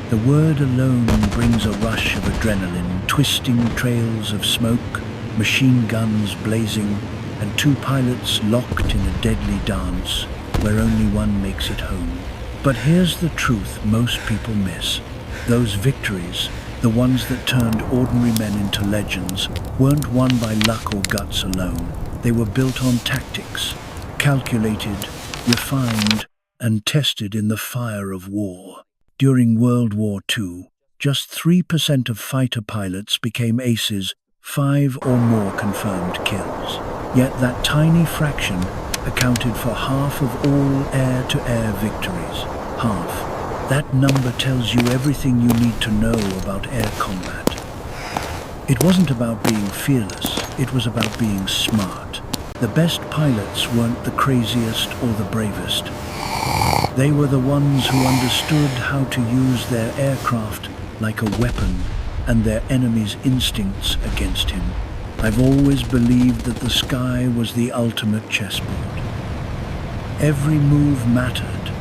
The word alone brings a rush of adrenaline, twisting trails of smoke, machine guns blazing, and two pilots locked in a deadly dance where only one makes it home. But here's the truth most people miss. Those victories, the ones that turned ordinary men into legends, weren't won by luck or guts alone. They were built on tactics, calculated, refined, and tested in the fire of war. During World War II, just 3% of fighter pilots became aces, 5 or more confirmed kills. Yet that tiny fraction accounted for half of all air-to-air victories. Half. That number tells you everything you need to know about air combat. It wasn't about being fearless, it was about being smart. The best pilots weren't the craziest or the bravest. They were the ones who understood how to use their aircraft like a weapon and their enemy's instincts against him. I've always believed that the sky was the ultimate chessboard. Every move mattered.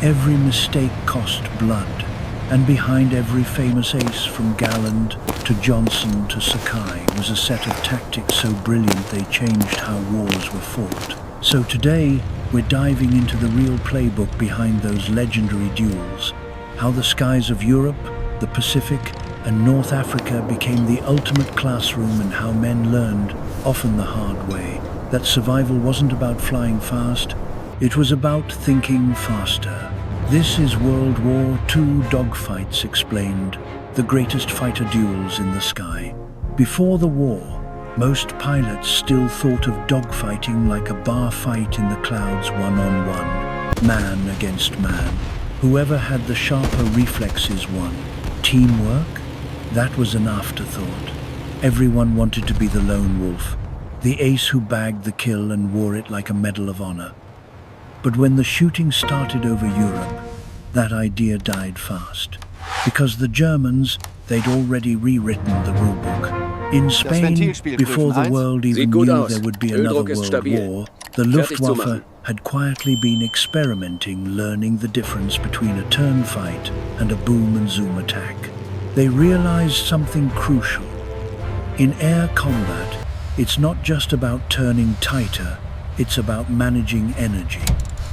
Every mistake cost blood. And behind every famous ace, from Galland to Johnson to Sakai, was a set of tactics so brilliant they changed how wars were fought. So today, we're diving into the real playbook behind those legendary duels, how the skies of Europe, the Pacific, and North Africa became the ultimate classroom, and how men learned, often the hard way, that survival wasn't about flying fast, it was about thinking faster. This is World War II Dogfights Explained, the greatest fighter duels in the sky. Before the war, most pilots still thought of dogfighting like a bar fight in the clouds, one-on-one, man against man. Whoever had the sharper reflexes won. Teamwork? That was an afterthought. Everyone wanted to be the lone wolf, the ace who bagged the kill and wore it like a Medal of Honor. But when the shooting started over Europe, that idea died fast. Because the Germans, they'd already rewritten the rulebook. In Spain, before the world even knew there would be another world war, the Luftwaffe had quietly been experimenting, learning the difference between a turn fight and a boom and zoom attack. They realized something crucial. In air combat, it's not just about turning tighter, it's about managing energy.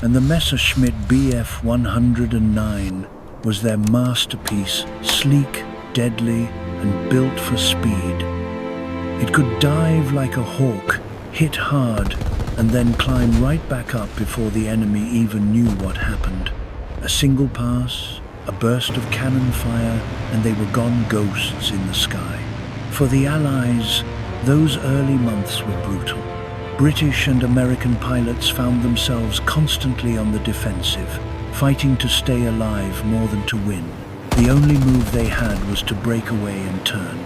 And the Messerschmitt Bf 109 was their masterpiece, sleek, deadly, and built for speed. It could dive like a hawk, hit hard, and then climb right back up before the enemy even knew what happened. A single pass, a burst of cannon fire, and they were gone ghosts in the sky. For the Allies, those early months were brutal. British and American pilots found themselves constantly on the defensive, fighting to stay alive more than to win. The only move they had was to break away and turn.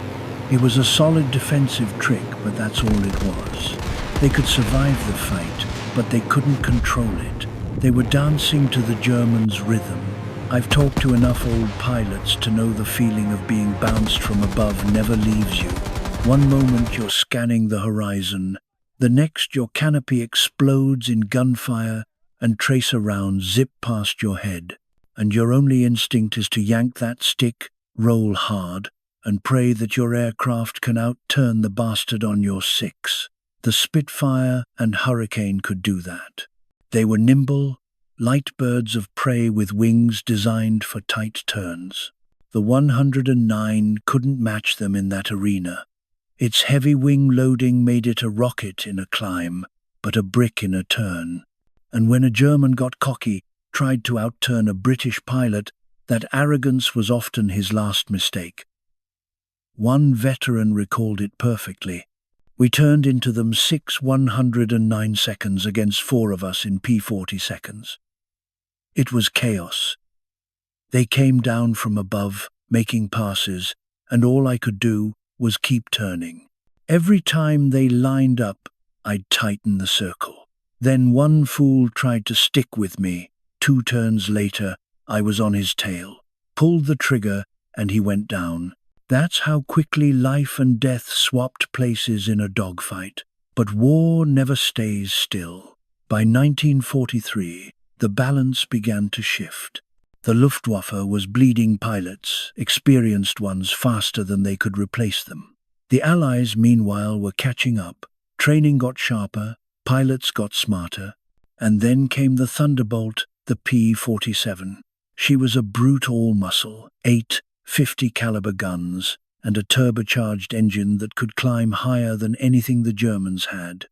It was a solid defensive trick, but that's all it was. They could survive the fight, but they couldn't control it. They were dancing to the Germans' rhythm. I've talked to enough old pilots to know the feeling of being bounced from above never leaves you. One moment you're scanning the horizon, the next your canopy explodes in gunfire and tracer rounds zip past your head, and your only instinct is to yank that stick, roll hard, and pray that your aircraft can outturn the bastard on your 6. The Spitfire and Hurricane could do that. They were nimble, light birds of prey with wings designed for tight turns. The 109 couldn't match them in that arena. Its heavy wing loading made it a rocket in a climb, but a brick in a turn. And when a German got cocky, tried to outturn a British pilot, that arrogance was often his last mistake. One veteran recalled it perfectly. We turned into them 6 109 seconds against 4 of us in P-40 seconds. It was chaos. They came down from above, making passes, and all I could do was keep turning. Every time they lined up, I'd tighten the circle. Then one fool tried to stick with me. 2 turns later, I was on his tail. Pulled the trigger, and he went down. That's how quickly life and death swapped places in a dogfight. But war never stays still. By 1943, the balance began to shift. The Luftwaffe was bleeding pilots, experienced ones faster than they could replace them. The Allies, meanwhile, were catching up. Training got sharper, pilots got smarter, and then came the Thunderbolt, the P-47. She was a brute all-muscle, 8 50 caliber guns, and a turbocharged engine that could climb higher than anything the Germans had.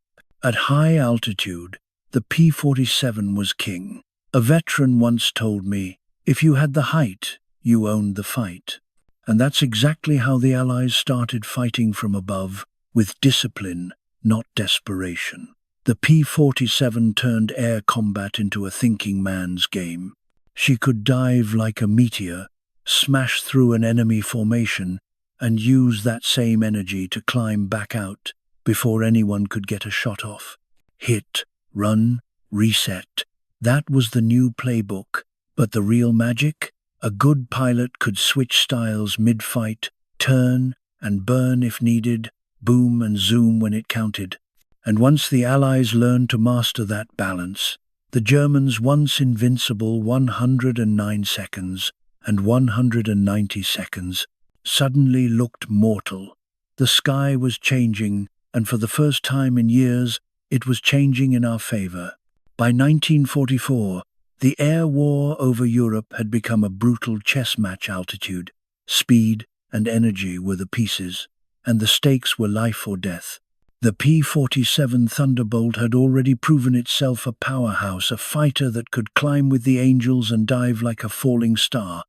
At high altitude, the P-47 was king. A veteran once told me, if you had the height, you owned the fight. And that's exactly how the Allies started fighting from above, with discipline, not desperation. The P-47 turned air combat into a thinking man's game. She could dive like a meteor, smash through an enemy formation, and use that same energy to climb back out before anyone could get a shot off. Hit, run, reset. That was the new playbook. But the real magic? A good pilot could switch styles mid-fight, turn and burn if needed, boom and zoom when it counted. And once the Allies learned to master that balance, the Germans' once invincible 109 seconds and 190 seconds suddenly looked mortal. The sky was changing, and for the first time in years, it was changing in our favor. By 1944, the air war over Europe had become a brutal chess match. Altitude, speed, and energy were the pieces, and the stakes were life or death. The P-47 Thunderbolt had already proven itself a powerhouse, a fighter that could climb with the angels and dive like a falling star.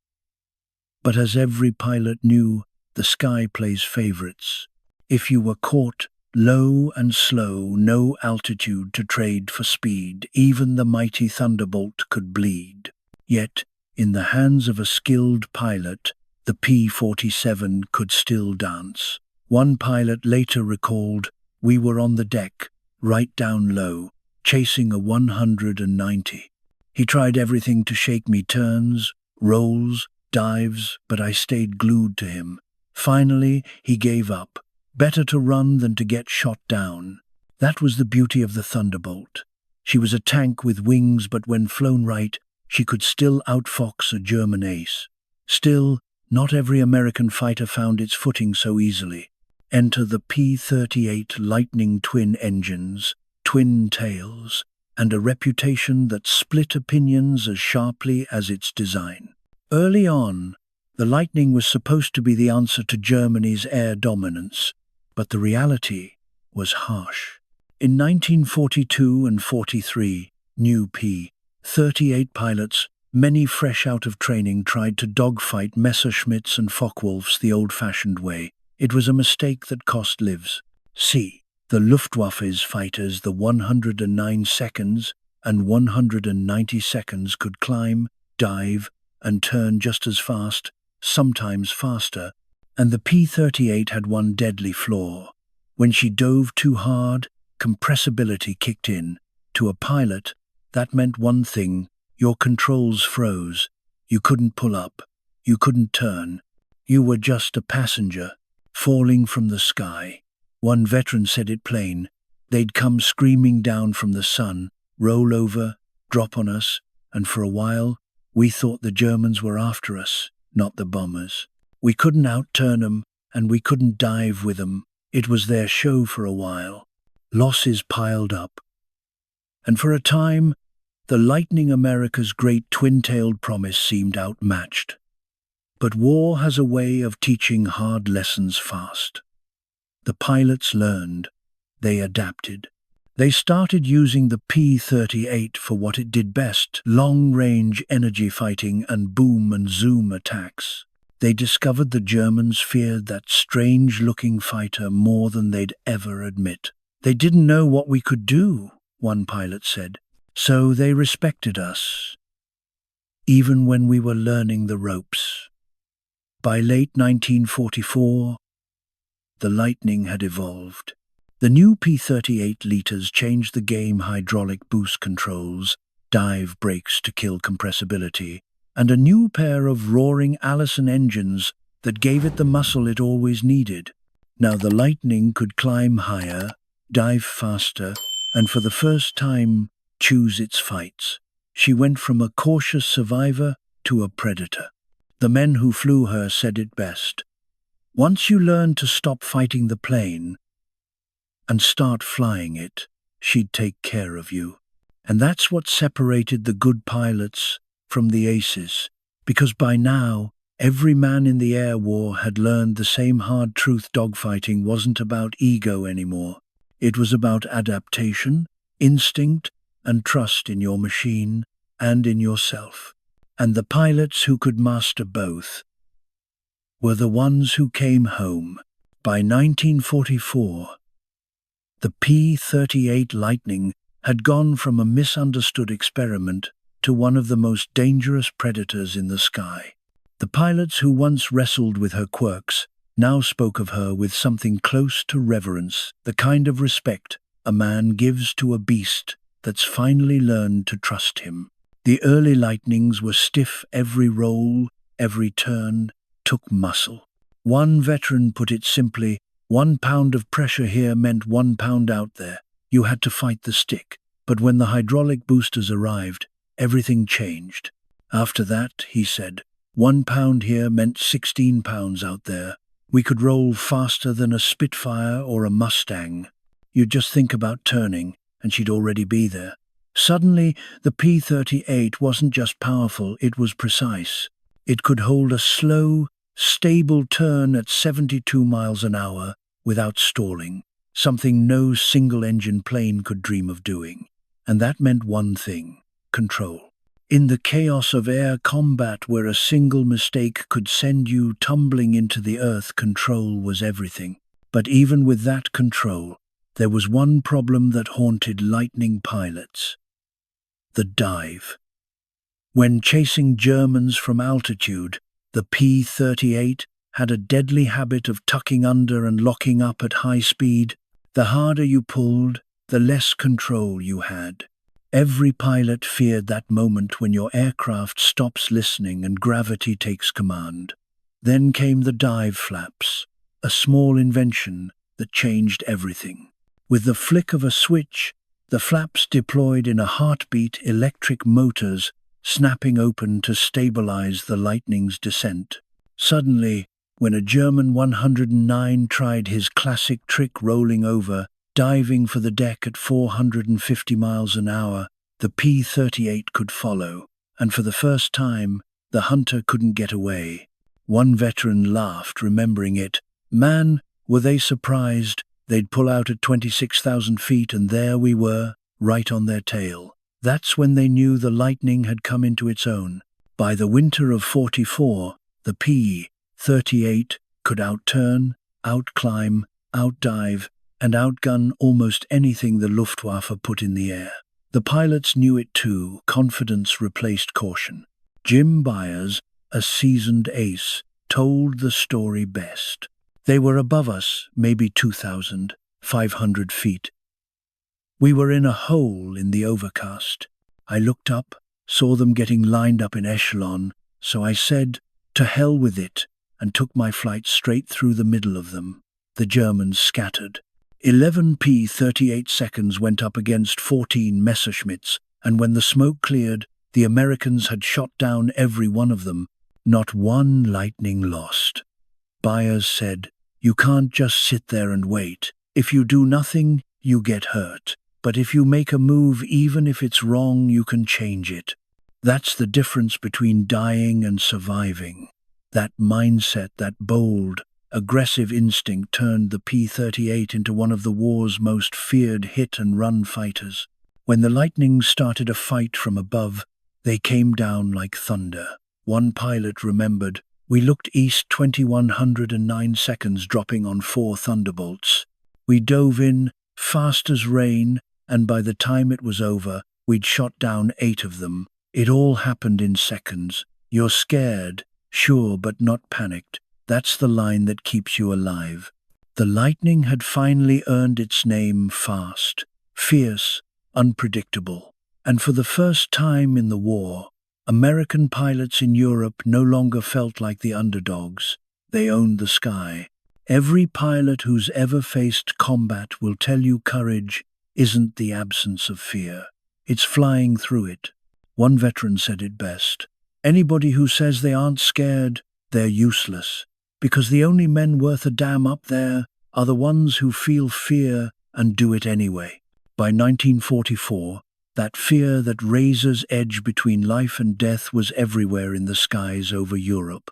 But as every pilot knew, the sky plays favorites. If you were caught low and slow, no altitude to trade for speed, even the mighty Thunderbolt could bleed. Yet, in the hands of a skilled pilot, the P-47 could still dance. One pilot later recalled, "We were on the deck, right down low, chasing a 190. He tried everything to shake me, turns, rolls, dives, but I stayed glued to him. Finally, he gave up. Better to run than to get shot down." That was the beauty of the Thunderbolt. She was a tank with wings, but when flown right, she could still outfox a German ace. Still, not every American fighter found its footing so easily. Enter the P-38 Lightning twin engines, twin tails, and a reputation that split opinions as sharply as its design. Early on, the Lightning was supposed to be the answer to Germany's air dominance, but the reality was harsh. In 1942 and 43, new P-38 pilots, many fresh out of training, tried to dogfight Messerschmitts and Focke-Wulfs the old-fashioned way. It was a mistake that cost lives. See, the Luftwaffe's fighters, the 109 seconds and 190 seconds, could climb, dive, and turn just as fast, sometimes faster, and the P-38 had one deadly flaw. When she dove too hard, compressibility kicked in. To a pilot, that meant one thing: your controls froze. You couldn't pull up. You couldn't turn. You were just a passenger, falling from the sky. One veteran said it plain. They'd come screaming down from the sun, roll over, drop on us, and for a while, we thought the Germans were after us, not the bombers. We couldn't outturn them, and we couldn't dive with them. It was their show for a while. Losses piled up. And for a time, the Lightning, America's great twin-tailed promise, seemed outmatched. But war has a way of teaching hard lessons fast. The pilots learned. They adapted. They started using the P-38 for what it did best: long-range energy fighting and boom and zoom attacks. They discovered the Germans feared that strange-looking fighter more than they'd ever admit. "They didn't know what we could do," one pilot said, "so they respected us, even when we were learning the ropes." By late 1944, the Lightning had evolved. The new P-38 liters changed the game: hydraulic boost controls, dive brakes to kill compressibility, and a new pair of roaring Allison engines that gave it the muscle it always needed. Now the Lightning could climb higher, dive faster, and for the first time, choose its fights. She went from a cautious survivor to a predator. The men who flew her said it best. Once you learn to stop fighting the plane and start flying it, she'd take care of you. And that's what separated the good pilots from the aces, because by now, every man in the air war had learned the same hard truth: dogfighting wasn't about ego anymore. It was about adaptation, instinct, and trust in your machine and in yourself. And the pilots who could master both were the ones who came home. By 1944, the P-38 Lightning had gone from a misunderstood experiment to one of the most dangerous predators in the sky. The pilots who once wrestled with her quirks now spoke of her with something close to reverence, the kind of respect a man gives to a beast that's finally learned to trust him. The early Lightnings were stiff. Every roll, every turn took muscle. One veteran put it simply: 1 pound of pressure here meant 1 pound out there. You had to fight the stick. But when the hydraulic boosters arrived, everything changed. After that, he said, 1 pound here meant 16 pounds out there. We could roll faster than a Spitfire or a Mustang. You'd just think about turning, and she'd already be there. Suddenly, the P-38 wasn't just powerful, it was precise. It could hold a slow, stable turn at 72 miles an hour without stalling, something no single-engine plane could dream of doing. And that meant one thing: control. In the chaos of air combat, where a single mistake could send you tumbling into the earth, control was everything. But even with that control, there was one problem that haunted Lightning pilots: the dive. When chasing Germans from altitude, the P-38 had a deadly habit of tucking under and locking up at high speed. The harder you pulled, the less control you had. Every pilot feared that moment when your aircraft stops listening and gravity takes command. Then came the dive flaps, a small invention that changed everything. With the flick of a switch, the flaps deployed in a heartbeat, electric motors snapping open to stabilize the Lightning's descent. Suddenly, when a German 109 tried his classic trick, rolling over, diving for the deck at 450 miles an hour, the P-38 could follow, and for the first time, the hunter couldn't get away. One veteran laughed, remembering it. Man, were they surprised. They'd pull out at 26,000 feet, and there we were, right on their tail. That's when they knew the Lightning had come into its own. By the winter of '44, the P-38 could outturn, outclimb, outdive, and outgun almost anything the Luftwaffe put in the air. The pilots knew it too. Confidence replaced caution. Jim Byers, a seasoned ace, told the story best. They were above us, maybe 2,500 feet. We were in a hole in the overcast. I looked up, saw them getting lined up in echelon, so I said, "To hell with it," and took my flight straight through the middle of them. The Germans scattered. 11 P-38 seconds went up against 14 Messerschmitts, and when the smoke cleared, the Americans had shot down every one of them. Not one Lightning lost. Byers said, "You can't just sit there and wait. If you do nothing, you get hurt. But if you make a move, even if it's wrong, you can change it." That's the difference between dying and surviving. That mindset, that bold, aggressive instinct turned the P-38 into one of the war's most feared hit-and-run fighters. When the Lightnings started a fight from above, they came down like thunder. One pilot remembered, "We looked east 2,109 seconds, dropping on 4 Thunderbolts. We dove in, fast as rain, and by the time it was over, we'd shot down 8 of them. It all happened in seconds. You're scared, sure, but not panicked. That's the line that keeps you alive." The Lightning had finally earned its name: fast, fierce, unpredictable. And for the first time in the war, American pilots in Europe no longer felt like the underdogs. They owned the sky. Every pilot who's ever faced combat will tell you courage isn't the absence of fear. It's flying through it. One veteran said it best: Anybody who says they aren't scared, they're useless. Because the only men worth a damn up there are the ones who feel fear and do it anyway. By 1944, that fear, that razor's edge between life and death, was everywhere in the skies over Europe.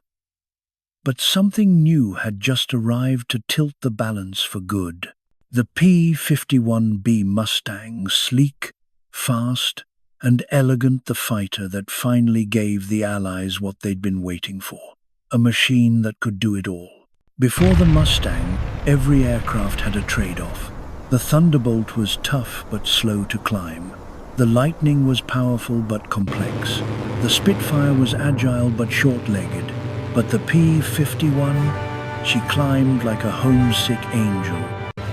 But something new had just arrived to tilt the balance for good. The P-51 Mustang, sleek, fast, and elegant, the fighter that finally gave the Allies what they'd been waiting for. A machine that could do it all. Before the Mustang, every aircraft had a trade-off. The Thunderbolt was tough but slow to climb. The Lightning was powerful but complex. The Spitfire was agile but short-legged. But the P-51, she climbed like a homesick angel.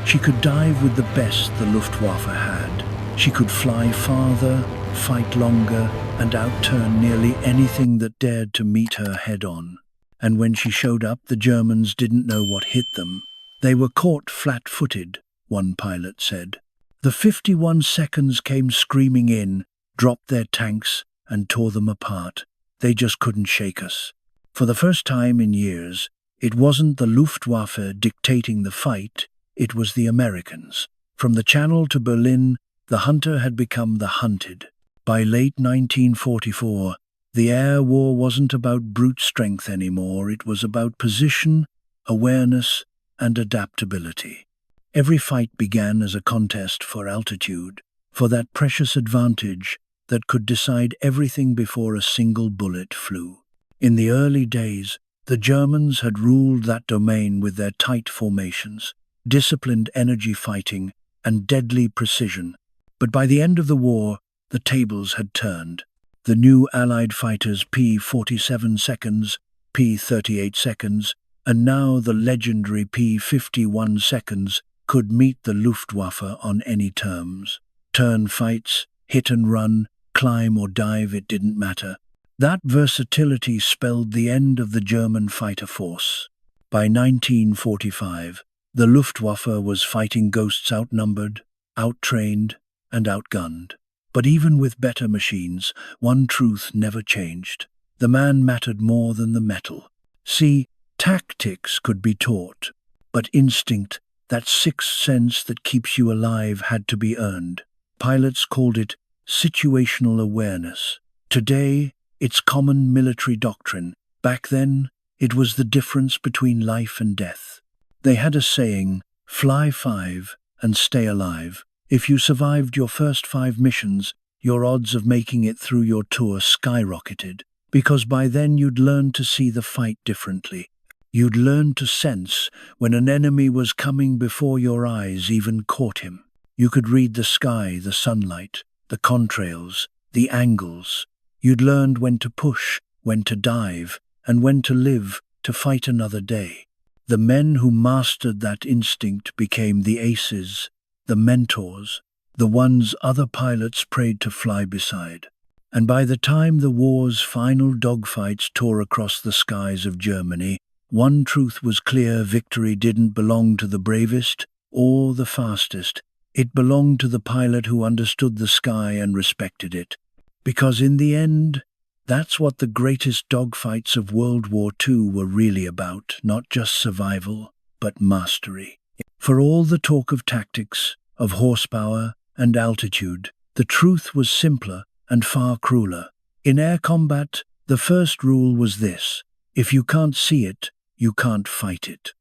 She could dive with the best the Luftwaffe had. She could fly farther, fight longer, and outturn nearly anything that dared to meet her head-on. And when she showed up, the Germans didn't know what hit them. They were caught flat-footed, one pilot said. The 51 seconds came screaming in, dropped their tanks, and tore them apart. They just couldn't shake us. For the first time in years, it wasn't the Luftwaffe dictating the fight, it was the Americans. From the Channel to Berlin, the hunter had become the hunted. By late 1944, the air war wasn't about brute strength anymore, it was about position, awareness, and adaptability. Every fight began as a contest for altitude, for that precious advantage that could decide everything before a single bullet flew. In the early days, the Germans had ruled that domain with their tight formations, disciplined energy fighting, and deadly precision. But by the end of the war, the tables had turned. The new Allied fighters P-47 seconds, P-38 seconds, and now the legendary P-51 seconds could meet the Luftwaffe on any terms. Turn fights, hit and run, climb or dive, it didn't matter. That versatility spelled the end of the German fighter force. By 1945, the Luftwaffe was fighting ghosts, outnumbered, outtrained, and outgunned. But even with better machines, one truth never changed. The man mattered more than the metal. See, tactics could be taught, but instinct, that sixth sense that keeps you alive, had to be earned. Pilots called it situational awareness. Today, it's common military doctrine. Back then, it was the difference between life and death. They had a saying, fly 5 and stay alive. If you survived your first 5 missions, your odds of making it through your tour skyrocketed, because by then you'd learned to see the fight differently. You'd learned to sense when an enemy was coming before your eyes even caught him. You could read the sky, the sunlight, the contrails, the angles. You'd learned when to push, when to dive, and when to live to fight another day. The men who mastered that instinct became the aces, the mentors, the ones other pilots prayed to fly beside. And by the time the war's final dogfights tore across the skies of Germany, one truth was clear: victory didn't belong to the bravest or the fastest. It belonged to the pilot who understood the sky and respected it. Because in the end, that's what the greatest dogfights of World War II were really about, not just survival, but mastery. For all the talk of tactics, of horsepower and altitude, the truth was simpler and far crueler. In air combat, the first rule was this: if you can't see it, you can't fight it.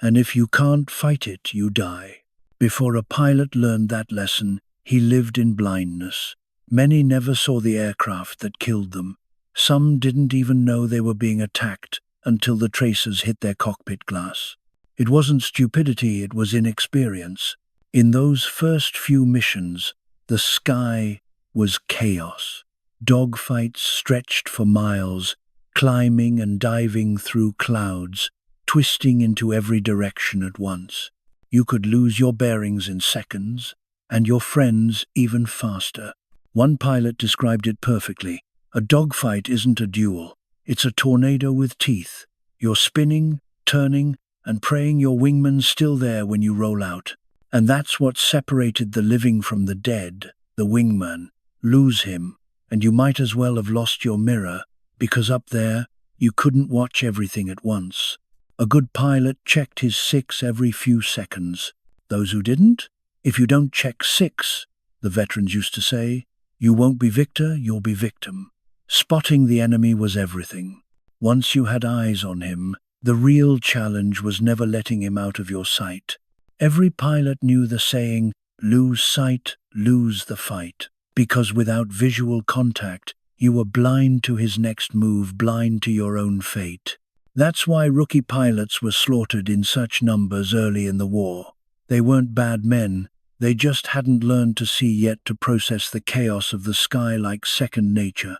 And if you can't fight it, you die. Before a pilot learned that lesson, he lived in blindness. Many never saw the aircraft that killed them. Some didn't even know they were being attacked until the tracers hit their cockpit glass. It wasn't stupidity, it was inexperience. In those first few missions, the sky was chaos. Dogfights stretched for miles, climbing and diving through clouds, twisting into every direction at once. You could lose your bearings in seconds, and your friends even faster. One pilot described it perfectly: a dogfight isn't a duel, it's a tornado with teeth. You're spinning, turning, and praying your wingman's still there when you roll out. And that's what separated the living from the dead, the wingman. Lose him, and you might as well have lost your mirror, because up there, you couldn't watch everything at once. A good pilot checked his six every few seconds. Those who didn't? If you don't check six, the veterans used to say, you won't be victor, you'll be victim. Spotting the enemy was everything. Once you had eyes on him, the real challenge was never letting him out of your sight. Every pilot knew the saying, lose sight, lose the fight, because without visual contact, you were blind to his next move, blind to your own fate. That's why rookie pilots were slaughtered in such numbers early in the war. They weren't bad men, they just hadn't learned to see yet, to process the chaos of the sky like second nature.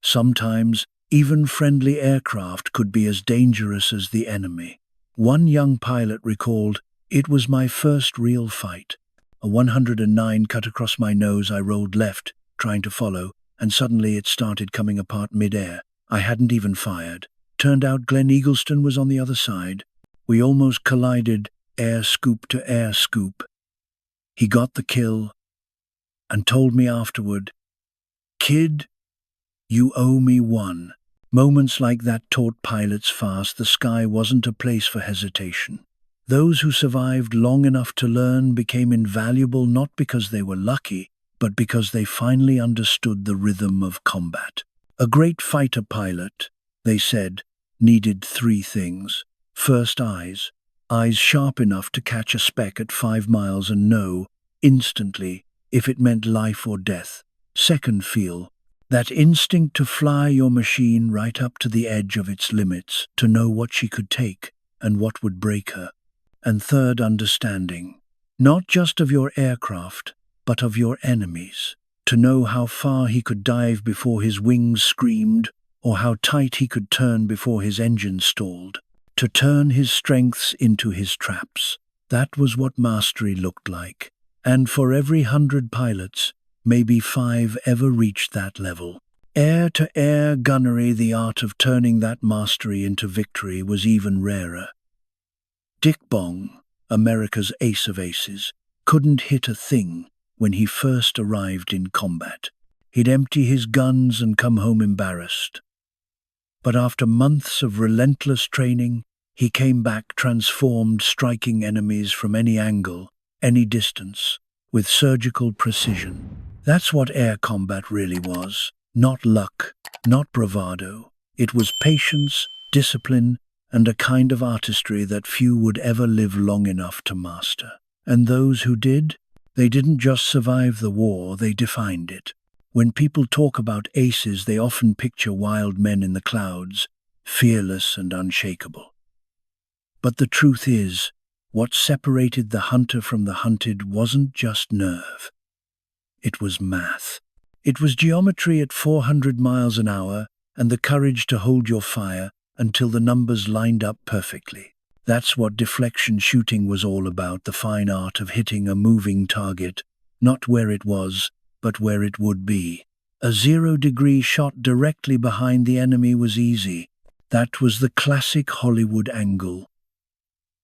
Sometimes, even friendly aircraft could be as dangerous as the enemy. One young pilot recalled, "It was my first real fight. A 109 cut across my nose. I rolled left, trying to follow, and suddenly it started coming apart mid-air. I hadn't even fired. Turned out Glenn Eagleston was on the other side. We almost collided, air scoop to air scoop. He got the kill and told me afterward, 'Kid, you owe me one.' Moments like that taught pilots fast the sky wasn't a place for hesitation. Those who survived long enough to learn became invaluable, not because they were lucky, but because they finally understood the rhythm of combat. A great fighter pilot, they said, needed three things. First, eyes. Eyes sharp enough to catch a speck at 5 miles and know, instantly, if it meant life or death. Second, feel. That instinct to fly your machine right up to the edge of its limits, to know what she could take and what would break her. And third, understanding. Not just of your aircraft, but of your enemies. To know how far he could dive before his wings screamed, or how tight he could turn before his engine stalled. To turn his strengths into his traps. That was what mastery looked like. And for every 100 pilots, maybe 5 ever reached that level. Air-to-air gunnery, the art of turning that mastery into victory, was even rarer. Dick Bong, America's ace of aces, couldn't hit a thing when he first arrived in combat. He'd empty his guns and come home embarrassed. But after months of relentless training, he came back transformed, striking enemies from any angle, any distance, with surgical precision. That's what air combat really was. Not luck, not bravado. It was patience, discipline, and a kind of artistry that few would ever live long enough to master. And those who did, they didn't just survive the war, they defined it. When people talk about aces, they often picture wild men in the clouds, fearless and unshakable. But the truth is, what separated the hunter from the hunted wasn't just nerve. It was math. It was geometry at 400 miles an hour and the courage to hold your fire until the numbers lined up perfectly. That's what deflection shooting was all about, the fine art of hitting a moving target, not where it was, but where it would be. A 0-degree shot directly behind the enemy was easy. That was the classic Hollywood angle.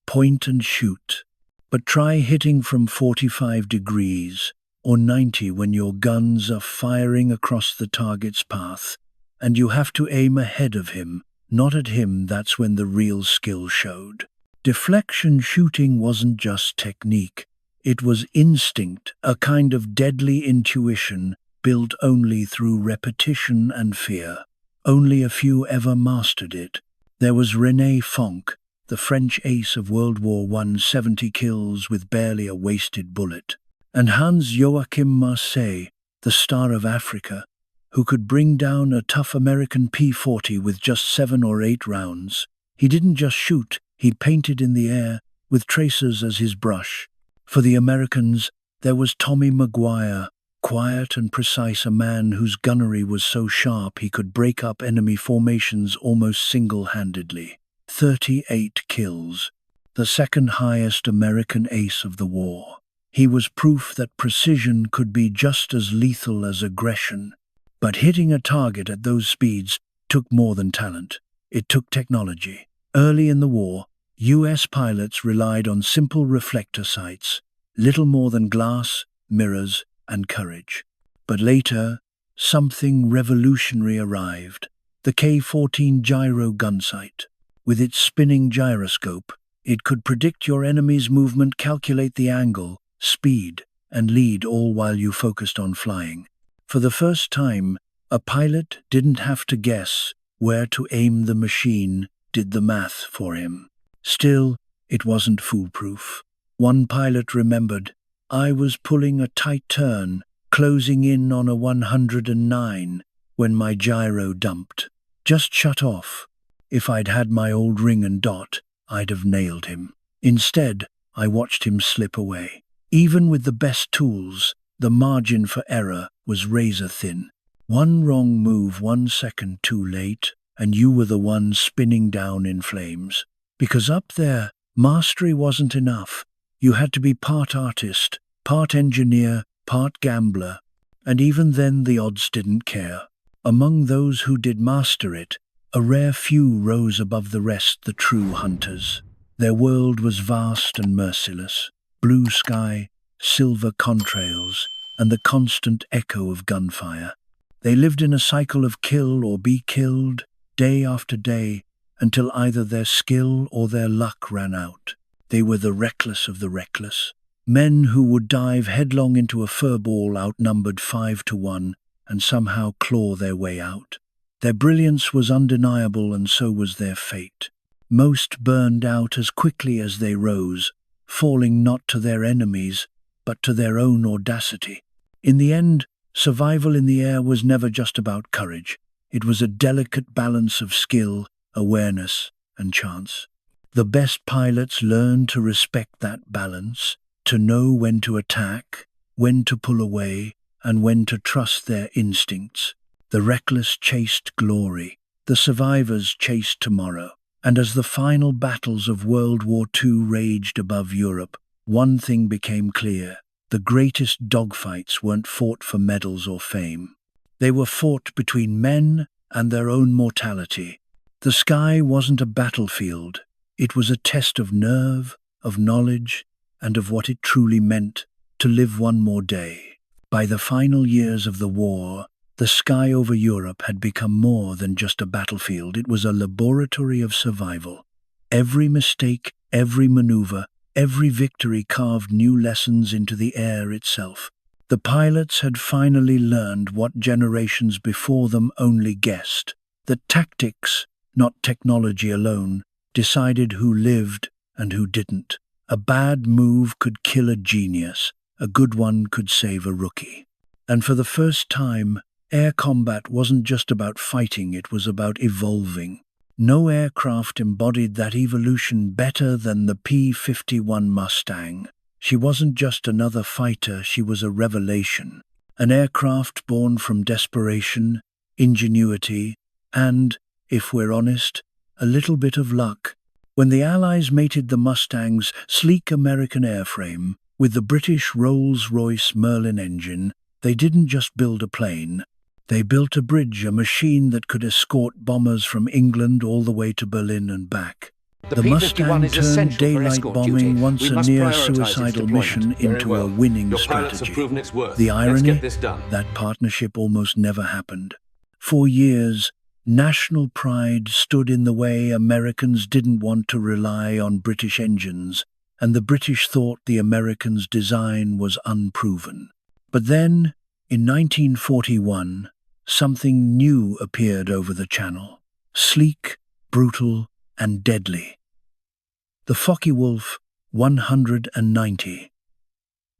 Point and shoot. But try hitting from 45 degrees. Or 90 when your guns are firing across the target's path, and you have to aim ahead of him, not at him. That's when the real skill showed. Deflection shooting wasn't just technique, it was instinct, a kind of deadly intuition built only through repetition and fear. Only a few ever mastered it. There was René Fonck, the French ace of World War I, 70 kills with barely a wasted bullet. And Hans-Joachim Marseille, the star of Africa, who could bring down a tough American P-40 with just 7 or 8 rounds. He didn't just shoot, he painted in the air, with tracers as his brush. For the Americans, there was Tommy Maguire, quiet and precise, a man whose gunnery was so sharp he could break up enemy formations almost single-handedly. 38 kills, the second highest American ace of the war. He was proof that precision could be just as lethal as aggression. But hitting a target at those speeds took more than talent. It took technology. Early in the war, US pilots relied on simple reflector sights, little more than glass, mirrors, and courage. But later, something revolutionary arrived. The K-14 gyro gun sight. With its spinning gyroscope, it could predict your enemy's movement, calculate the angle, speed, and lead, all while you focused on flying. For the first time, a pilot didn't have to guess where to aim. The machine did the math for him. Still, it wasn't foolproof. One pilot remembered, "I was pulling a tight turn, closing in on a 109, when my gyro dumped. Just shut off. If I'd had my old ring and dot, I'd have nailed him. Instead, I watched him slip away." Even with the best tools, the margin for error was razor thin. One wrong move 1 second too late, and you were the one spinning down in flames. Because up there, mastery wasn't enough. You had to be part artist, part engineer, part gambler. And even then the odds didn't care. Among those who did master it, a rare few rose above the rest, the true hunters. Their world was vast and merciless. Blue sky, silver contrails, and the constant echo of gunfire. They lived in a cycle of kill or be killed, day after day, until either their skill or their luck ran out. They were the reckless of the reckless. Men who would dive headlong into a furball outnumbered 5 to 1 and somehow claw their way out. Their brilliance was undeniable, and so was their fate. Most burned out as quickly as they rose, falling not to their enemies, but to their own audacity. In the end, survival in the air was never just about courage. It was a delicate balance of skill, awareness, and chance. The best pilots learned to respect that balance, to know when to attack, when to pull away, and when to trust their instincts. The reckless chased glory, the survivors chased tomorrow. And as the final battles of World War II raged above Europe, one thing became clear: the greatest dogfights weren't fought for medals or fame. They were fought between men and their own mortality. The sky wasn't a battlefield. It was a test of nerve, of knowledge, and of what it truly meant to live one more day. By the final years of the war, the sky over Europe had become more than just a battlefield. It was a laboratory of survival. Every mistake, every maneuver, every victory carved new lessons into the air itself. The pilots had finally learned what generations before them only guessed: that tactics, not technology alone, decided who lived and who didn't. A bad move could kill a genius, a good one could save a rookie. And for the first time, air combat wasn't just about fighting, it was about evolving. No aircraft embodied that evolution better than the P-51 Mustang. She wasn't just another fighter, she was a revelation. An aircraft born from desperation, ingenuity, and, if we're honest, a little bit of luck. When the Allies mated the Mustang's sleek American airframe with the British Rolls-Royce Merlin engine, they didn't just build a plane. They built a bridge, a machine that could escort bombers from England all the way to Berlin and back. The Mustang turned daylight bombing, once a near-suicidal mission, into a winning strategy. The irony? That partnership almost never happened. For years, national pride stood in the way. Americans didn't want to rely on British engines, and the British thought the Americans' design was unproven. But then, in 1941, something new appeared over the channel. Sleek, brutal, and deadly. The Focke-Wulf 190.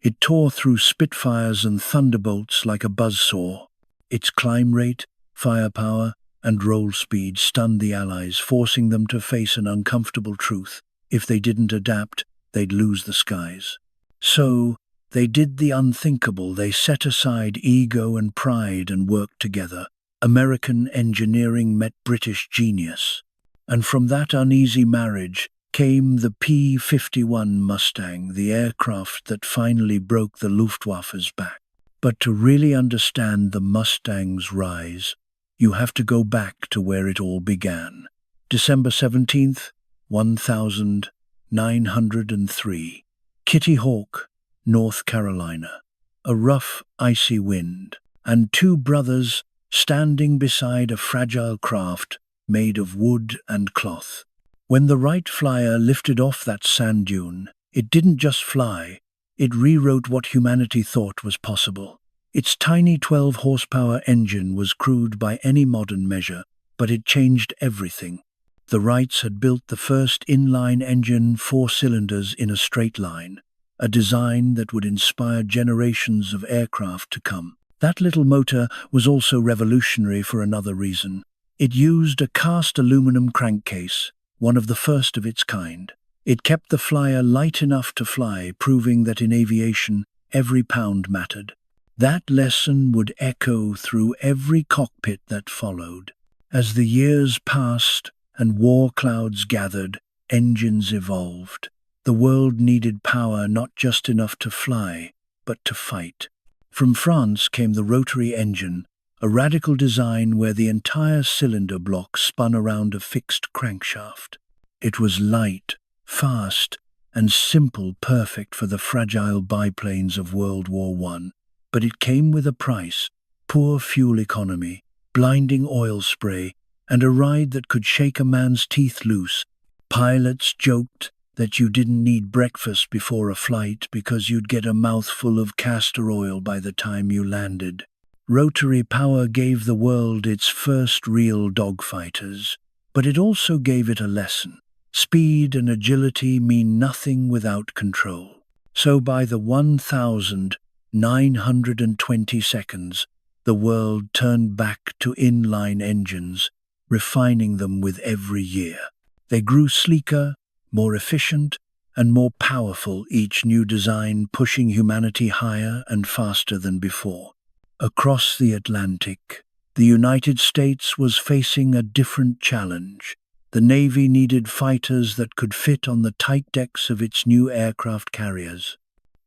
It tore through Spitfires and Thunderbolts like a buzzsaw. Its climb rate, firepower, and roll speed stunned the Allies, forcing them to face an uncomfortable truth: if they didn't adapt, they'd lose the skies. So, they did the unthinkable. They set aside ego and pride and worked together. American engineering met British genius. And from that uneasy marriage came the P-51 Mustang, the aircraft that finally broke the Luftwaffe's back. But to really understand the Mustang's rise, you have to go back to where it all began. December 17th, 1903. Kitty Hawk, North Carolina. A rough, icy wind, and two brothers standing beside a fragile craft made of wood and cloth. When the Wright Flyer lifted off that sand dune, it didn't just fly, it rewrote what humanity thought was possible. Its tiny 12-horsepower engine was crude by any modern measure, but it changed everything. The Wrights had built the first inline engine, 4 cylinders in a straight line, a design that would inspire generations of aircraft to come. That little motor was also revolutionary for another reason. It used a cast aluminum crankcase, one of the first of its kind. It kept the Flyer light enough to fly, proving that in aviation, every pound mattered. That lesson would echo through every cockpit that followed. As the years passed and war clouds gathered, engines evolved. The world needed power, not just enough to fly, but to fight. From France came the rotary engine, a radical design where the entire cylinder block spun around a fixed crankshaft. It was light, fast, and simple, perfect for the fragile biplanes of World War I. But it came with a price: poor fuel economy, blinding oil spray, and a ride that could shake a man's teeth loose. Pilots joked that you didn't need breakfast before a flight because you'd get a mouthful of castor oil by the time you landed. Rotary power gave the world its first real dogfighters, but it also gave it a lesson. Speed and agility mean nothing without control. So by the 1,920 seconds, the world turned back to inline engines, refining them with every year. They grew sleeker, more efficient, and more powerful, each new design pushing humanity higher and faster than before. Across the Atlantic, the United States was facing a different challenge. The Navy needed fighters that could fit on the tight decks of its new aircraft carriers.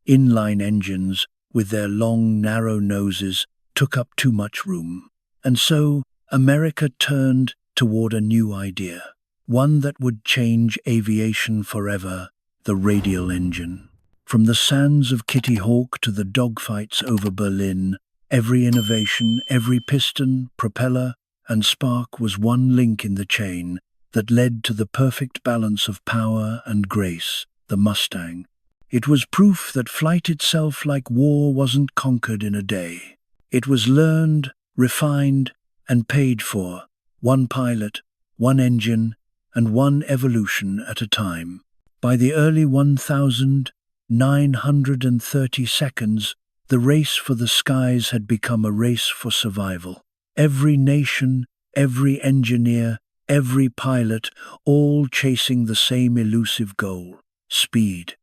Inline engines, with their long, narrow noses, took up too much room. And so, America turned toward a new idea, one that would change aviation forever: the radial engine. From the sands of Kitty Hawk to the dogfights over Berlin, every innovation, every piston, propeller, and spark was one link in the chain that led to the perfect balance of power and grace, the Mustang. It was proof that flight itself, like war, wasn't conquered in a day. It was learned, refined, and paid for, one pilot, one engine, and one evolution at a time. By the early 1,930 seconds, the race for the skies had become a race for survival. Every nation, every engineer, every pilot, all chasing the same elusive goal: speed.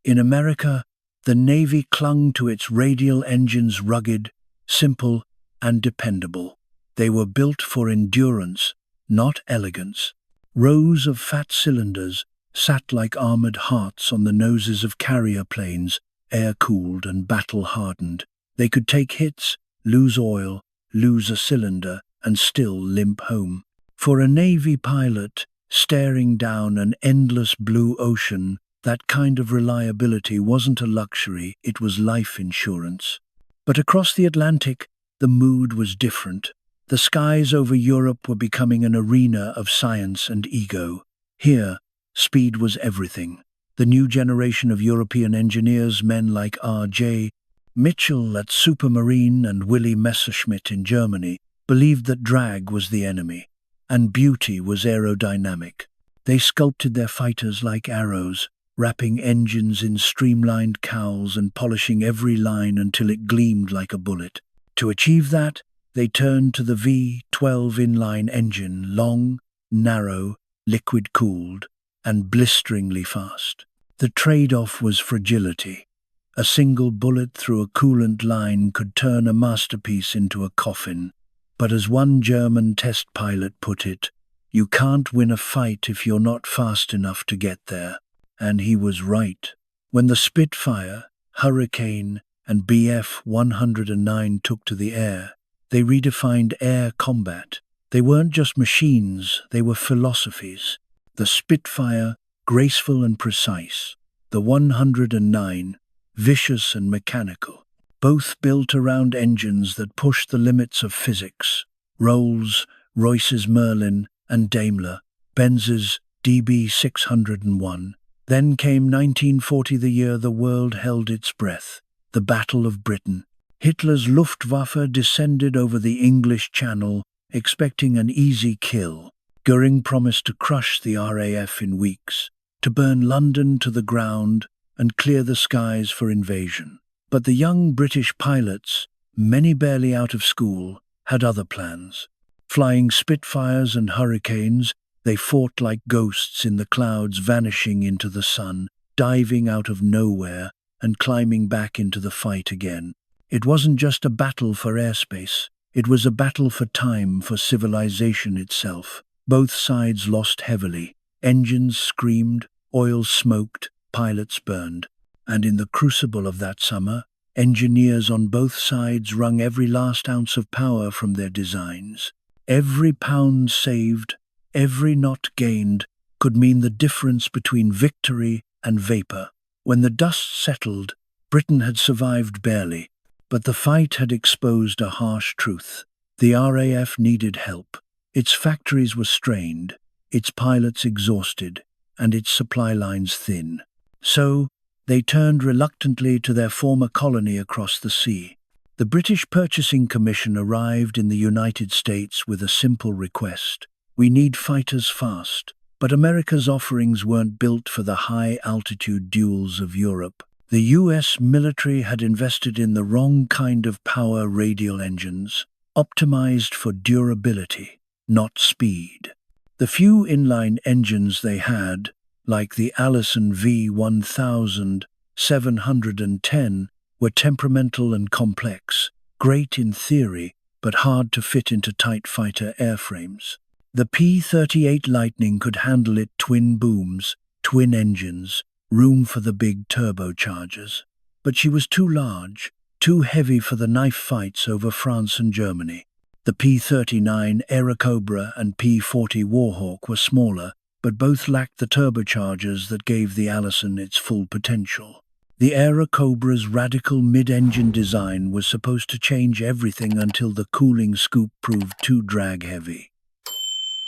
In America, the Navy clung to its radial engines, rugged, simple, and dependable. They were built for endurance, not elegance. Rows of fat cylinders sat like armored hearts on the noses of carrier planes, air-cooled and battle-hardened. They could take hits, lose oil, lose a cylinder, and still limp home. For a Navy pilot staring down an endless blue ocean, that kind of reliability wasn't a luxury, it was life insurance. But across the Atlantic, the mood was different. The skies over Europe were becoming an arena of science and ego. Here, speed was everything. The new generation of European engineers, men like R.J. Mitchell at Supermarine and Willy Messerschmitt in Germany, believed that drag was the enemy, and beauty was aerodynamic. They sculpted their fighters like arrows, wrapping engines in streamlined cowls and polishing every line until it gleamed like a bullet. To achieve that, they turned to the V12 inline engine, long, narrow, liquid-cooled, and blisteringly fast. The trade-off was fragility. A single bullet through a coolant line could turn a masterpiece into a coffin. But as one German test pilot put it, you can't win a fight if you're not fast enough to get there. And he was right. When the Spitfire, Hurricane, and Bf-109 took to the air, they redefined air combat. They weren't just machines, they were philosophies. The Spitfire, graceful and precise. The 109, vicious and mechanical. Both built around engines that pushed the limits of physics. Rolls, Royce's Merlin, and Daimler, Benz's DB601. Then came 1940, the year the world held its breath, the Battle of Britain. Hitler's Luftwaffe descended over the English Channel, expecting an easy kill. Goering promised to crush the RAF in weeks, to burn London to the ground and clear the skies for invasion. But the young British pilots, many barely out of school, had other plans. Flying Spitfires and Hurricanes, they fought like ghosts in the clouds, vanishing into the sun, diving out of nowhere and climbing back into the fight again. It wasn't just a battle for airspace. It was a battle for time, for civilization itself. Both sides lost heavily. Engines screamed, oil smoked, pilots burned. And in the crucible of that summer, engineers on both sides wrung every last ounce of power from their designs. Every pound saved, every knot gained, could mean the difference between victory and vapor. When the dust settled, Britain had survived barely, but the fight had exposed a harsh truth. The RAF needed help. Its factories were strained, its pilots exhausted, and its supply lines thin. So, they turned reluctantly to their former colony across the sea. The British Purchasing Commission arrived in the United States with a simple request: we need fighters fast. But America's offerings weren't built for the high-altitude duels of Europe. The US military had invested in the wrong kind of power radial engines, optimized for durability, not speed. The few inline engines they had, like the Allison V1710, were temperamental and complex, great in theory, but hard to fit into tight fighter airframes. The P-38 Lightning could handle it: twin booms, twin engines, room for the big turbochargers. But she was too large, too heavy for the knife fights over France and Germany. The P-39 Airacobra and P-40 Warhawk were smaller, but both lacked the turbochargers that gave the Allison its full potential. The Airacobra's radical mid-engine design was supposed to change everything until the cooling scoop proved too drag-heavy.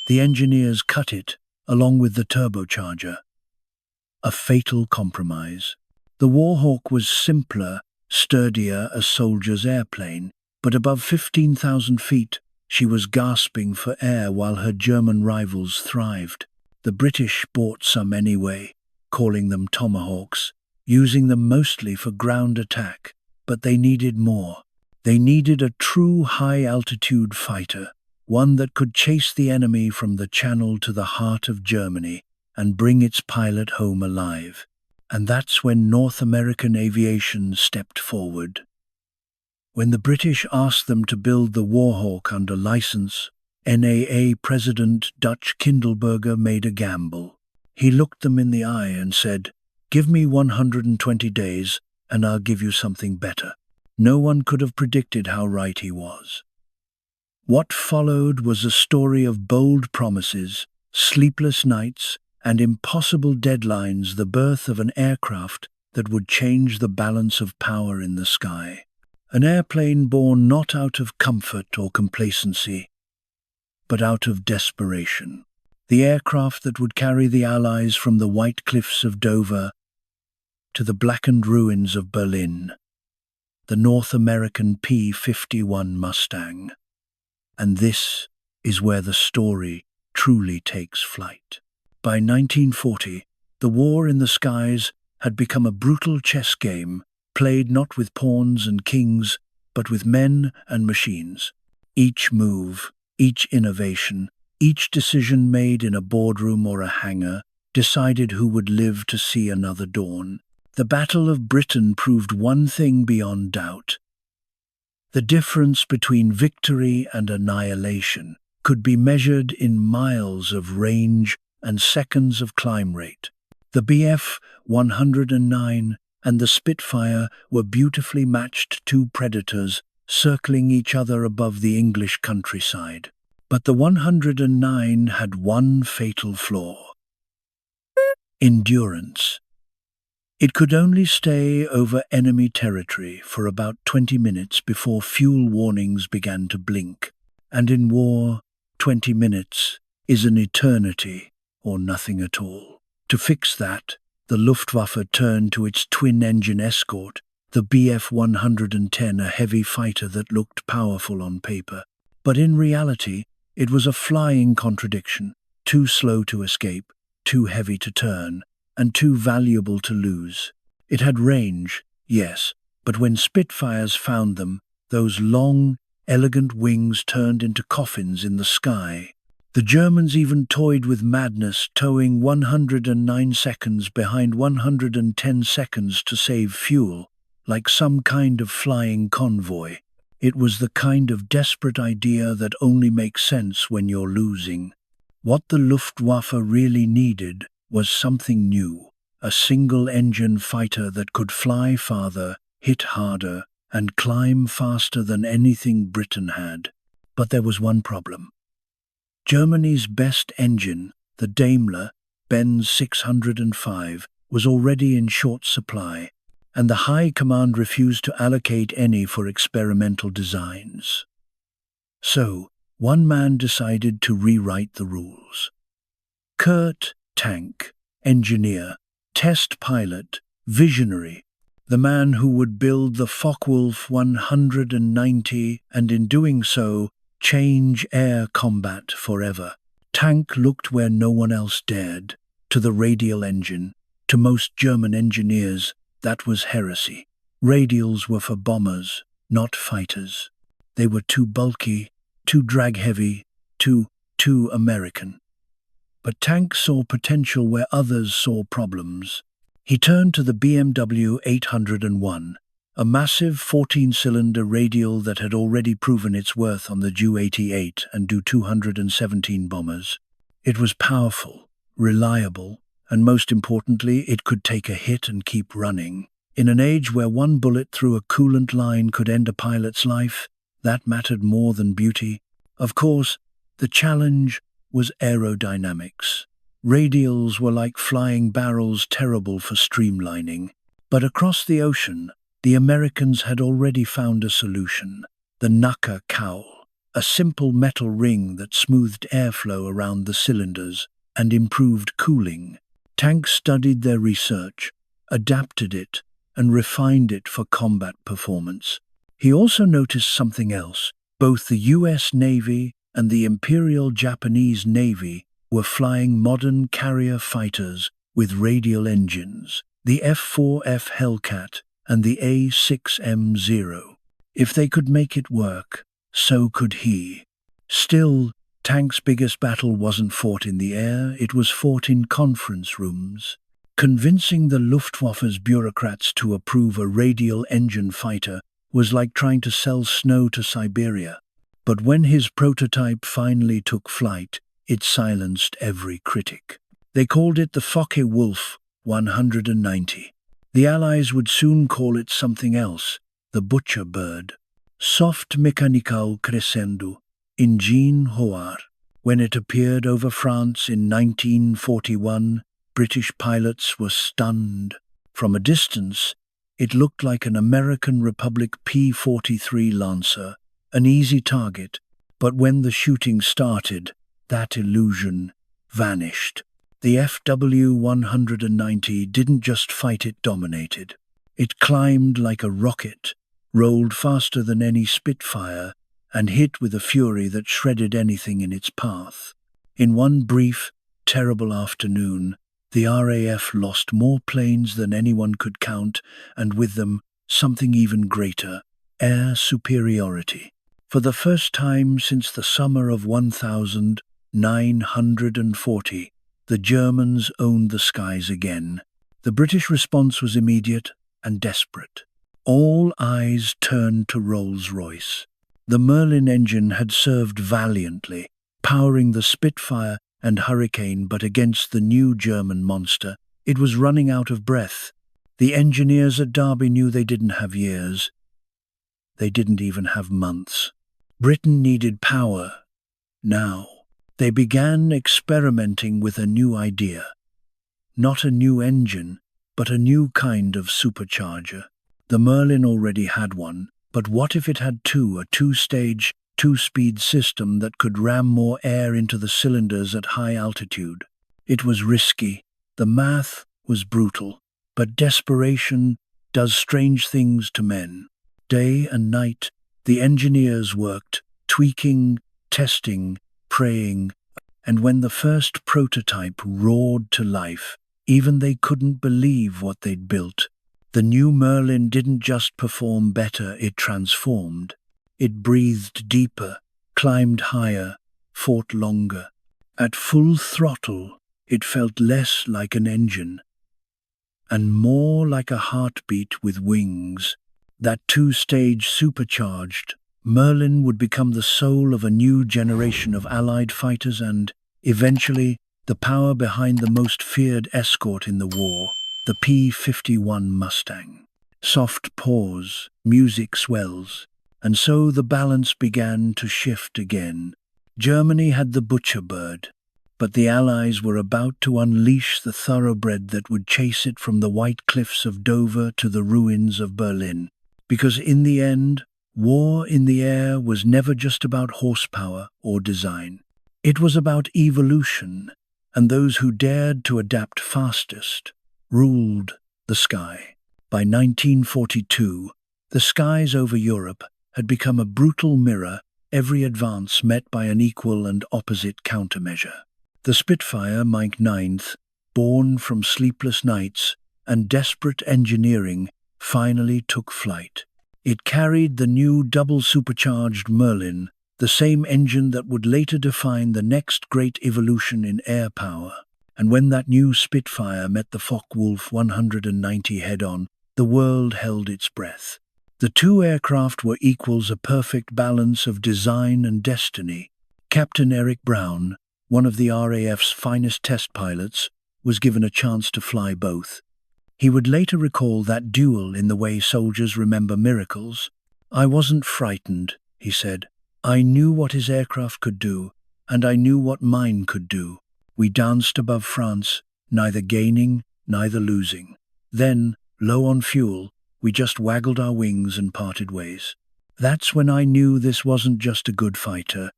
The engineers cut it, along with the turbocharger. A fatal compromise. The Warhawk was simpler, sturdier, a soldier's airplane, but above 15,000 feet, she was gasping for air while her German rivals thrived. The British bought some anyway, calling them Tomahawks, using them mostly for ground attack, but they needed more. They needed a true high-altitude fighter, one that could chase the enemy from the Channel to the heart of Germany and bring its pilot home alive. And that's when North American aviation stepped forward. When the British asked them to build the Warhawk under license, NAA President Dutch Kindelberger made a gamble. He looked them in the eye and said, "Give me 120 days, and I'll give you something better." No one could have predicted how right he was. What followed was a story of bold promises, sleepless nights, and impossible deadlines, the birth of an aircraft that would change the balance of power in the sky. An airplane born not out of comfort or complacency, but out of desperation. The aircraft that would carry the Allies from the white cliffs of Dover to the blackened ruins of Berlin. The North American P-51 Mustang. And this is where the story truly takes flight. By 1940, the war in the skies had become a brutal chess game, played not with pawns and kings, but with men and machines. Each move, each innovation, each decision made in a boardroom or a hangar decided who would live to see another dawn. The Battle of Britain proved one thing beyond doubt. The difference between victory and annihilation could be measured in miles of range and seconds of climb rate. The Bf-109 and the Spitfire were beautifully matched, two predators circling each other above the English countryside. But the 109 had one fatal flaw: endurance. It could only stay over enemy territory for about 20 minutes before fuel warnings began to blink. And in war, 20 minutes is an eternity or nothing at all. To fix that, the Luftwaffe turned to its twin-engine escort, the Bf-110, a heavy fighter that looked powerful on paper. But in reality, it was a flying contradiction, too slow to escape, too heavy to turn, and too valuable to lose. It had range, yes, but when Spitfires found them, those long, elegant wings turned into coffins in the sky. The Germans even toyed with madness, towing 109 seconds behind 110 seconds to save fuel, like some kind of flying convoy. It was the kind of desperate idea that only makes sense when you're losing. What the Luftwaffe really needed was something new, a single-engine fighter that could fly farther, hit harder, and climb faster than anything Britain had. But there was one problem. Germany's best engine, the Daimler-Benz 605, was already in short supply, and the High Command refused to allocate any for experimental designs. So, one man decided to rewrite the rules. Kurt Tank, engineer, test pilot, visionary, the man who would build the Focke-Wulf 190 and in doing so, change air combat forever. Tank looked where no one else dared, to the radial engine. To most German engineers, that was heresy. Radials were for bombers, not fighters. They were too bulky, too drag-heavy, too American. But Tank saw potential where others saw problems. He turned to the BMW 801, a massive 14-cylinder radial that had already proven its worth on the Ju-88 and Du-217 bombers. It was powerful, reliable, and most importantly, it could take a hit and keep running. In an age where one bullet through a coolant line could end a pilot's life, that mattered more than beauty. Of course, the challenge was aerodynamics. Radials were like flying barrels, terrible for streamlining. But across the ocean, the Americans had already found a solution. The Nucker cowl, a simple metal ring that smoothed airflow around the cylinders and improved cooling. Tank studied their research, adapted it, and refined it for combat performance. He also noticed something else. Both the US Navy and the Imperial Japanese Navy were flying modern carrier fighters with radial engines, the F-4F Hellcat and the A-6M0. If they could make it work, so could he. Still, Tank's biggest battle wasn't fought in the air, it was fought in conference rooms. Convincing the Luftwaffe's bureaucrats to approve a radial engine fighter was like trying to sell snow to Siberia. But when his prototype finally took flight, it silenced every critic. They called it the Focke-Wulf 190. The Allies would soon call it something else, the Butcher Bird. Soft mechanical crescendo, ingene hoar. When it appeared over France in 1941, British pilots were stunned. From a distance, it looked like an American Republic P-43 Lancer, an easy target, but when the shooting started, that illusion vanished. The FW-190 didn't just fight, it dominated. It climbed like a rocket, rolled faster than any Spitfire, and hit with a fury that shredded anything in its path. In one brief, terrible afternoon, the RAF lost more planes than anyone could count, and with them, something even greater, air superiority. For the first time since the summer of 1940, the Germans owned the skies again. The British response was immediate and desperate. All eyes turned to Rolls-Royce. The Merlin engine had served valiantly, powering the Spitfire and Hurricane, but against the new German monster, it was running out of breath. The engineers at Derby knew they didn't have years. They didn't even have months. Britain needed power. Now, they began experimenting with a new idea. Not a new engine, but a new kind of supercharger. The Merlin already had one, but what if it had two, a two-stage two-speed system that could ram more air into the cylinders at high altitude. It was risky, the math was brutal, but desperation does strange things to men. Day and night, the engineers worked, tweaking, testing, praying, and when the first prototype roared to life, even they couldn't believe what they'd built. The new Merlin didn't just perform better, it transformed. It breathed deeper, climbed higher, fought longer. At full throttle, it felt less like an engine and more like a heartbeat with wings. That two-stage supercharged Merlin would become the soul of a new generation of Allied fighters and, eventually, the power behind the most feared escort in the war, the P-51 Mustang. Soft pause, music swells, and so the balance began to shift again. Germany had the butcher bird, but the Allies were about to unleash the thoroughbred that would chase it from the white cliffs of Dover to the ruins of Berlin. Because in the end, war in the air was never just about horsepower or design. It was about evolution, and those who dared to adapt fastest ruled the sky. By 1942, the skies over Europe had become a brutal mirror, every advance met by an equal and opposite countermeasure. The Spitfire, Mike 9th, born from sleepless nights and desperate engineering, finally took flight. It carried the new double-supercharged Merlin, the same engine that would later define the next great evolution in air power. And when that new Spitfire met the Focke-Wulf 190 head-on, the world held its breath. The two aircraft were equals, a perfect balance of design and destiny. Captain Eric Brown, one of the RAF's finest test pilots, was given a chance to fly both. He would later recall that duel in the way soldiers remember miracles. "I wasn't frightened," he said. "I knew what his aircraft could do, and I knew what mine could do. We danced above France, neither gaining, neither losing. Then, low on fuel, we just waggled our wings and parted ways. That's when I knew this wasn't just a good fighter.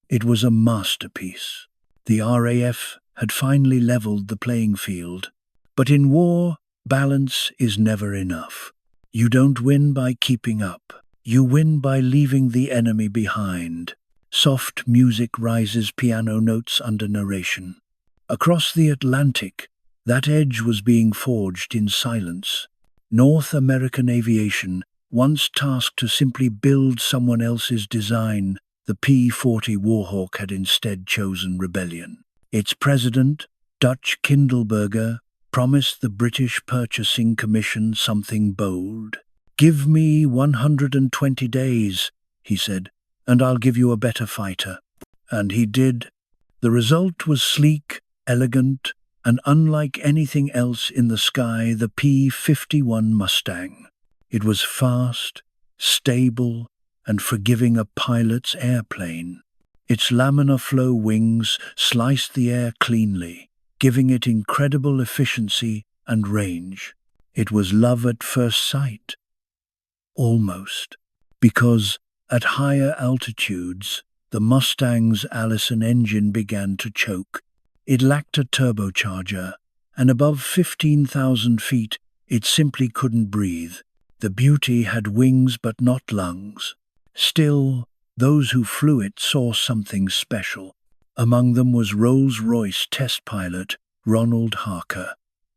It was a masterpiece." The RAF had finally leveled the playing field. But in war, balance is never enough. You don't win by keeping up. You win by leaving the enemy behind. Soft music rises, piano notes under narration. Across the Atlantic, that edge was being forged in silence. North American aviation, once tasked to simply build someone else's design, the P-40 Warhawk had instead chosen rebellion. Its president, Dutch Kindleberger, promised the British Purchasing Commission something bold. "Give me 120 days, he said, "and I'll give you a better fighter." And he did. The result was sleek, elegant, and unlike anything else in the sky, the P-51 Mustang. It was fast, stable, and forgiving a pilot's airplane. Its laminar flow wings sliced the air cleanly, giving it incredible efficiency and range. It was love at first sight. Almost. Because, at higher altitudes, the Mustang's Allison engine began to choke. It lacked a turbocharger, and above 15,000 feet, it simply couldn't breathe. The Beauty had wings but not lungs. Still, those who flew it saw something special. Among them was Rolls-Royce test pilot Ronald Harker,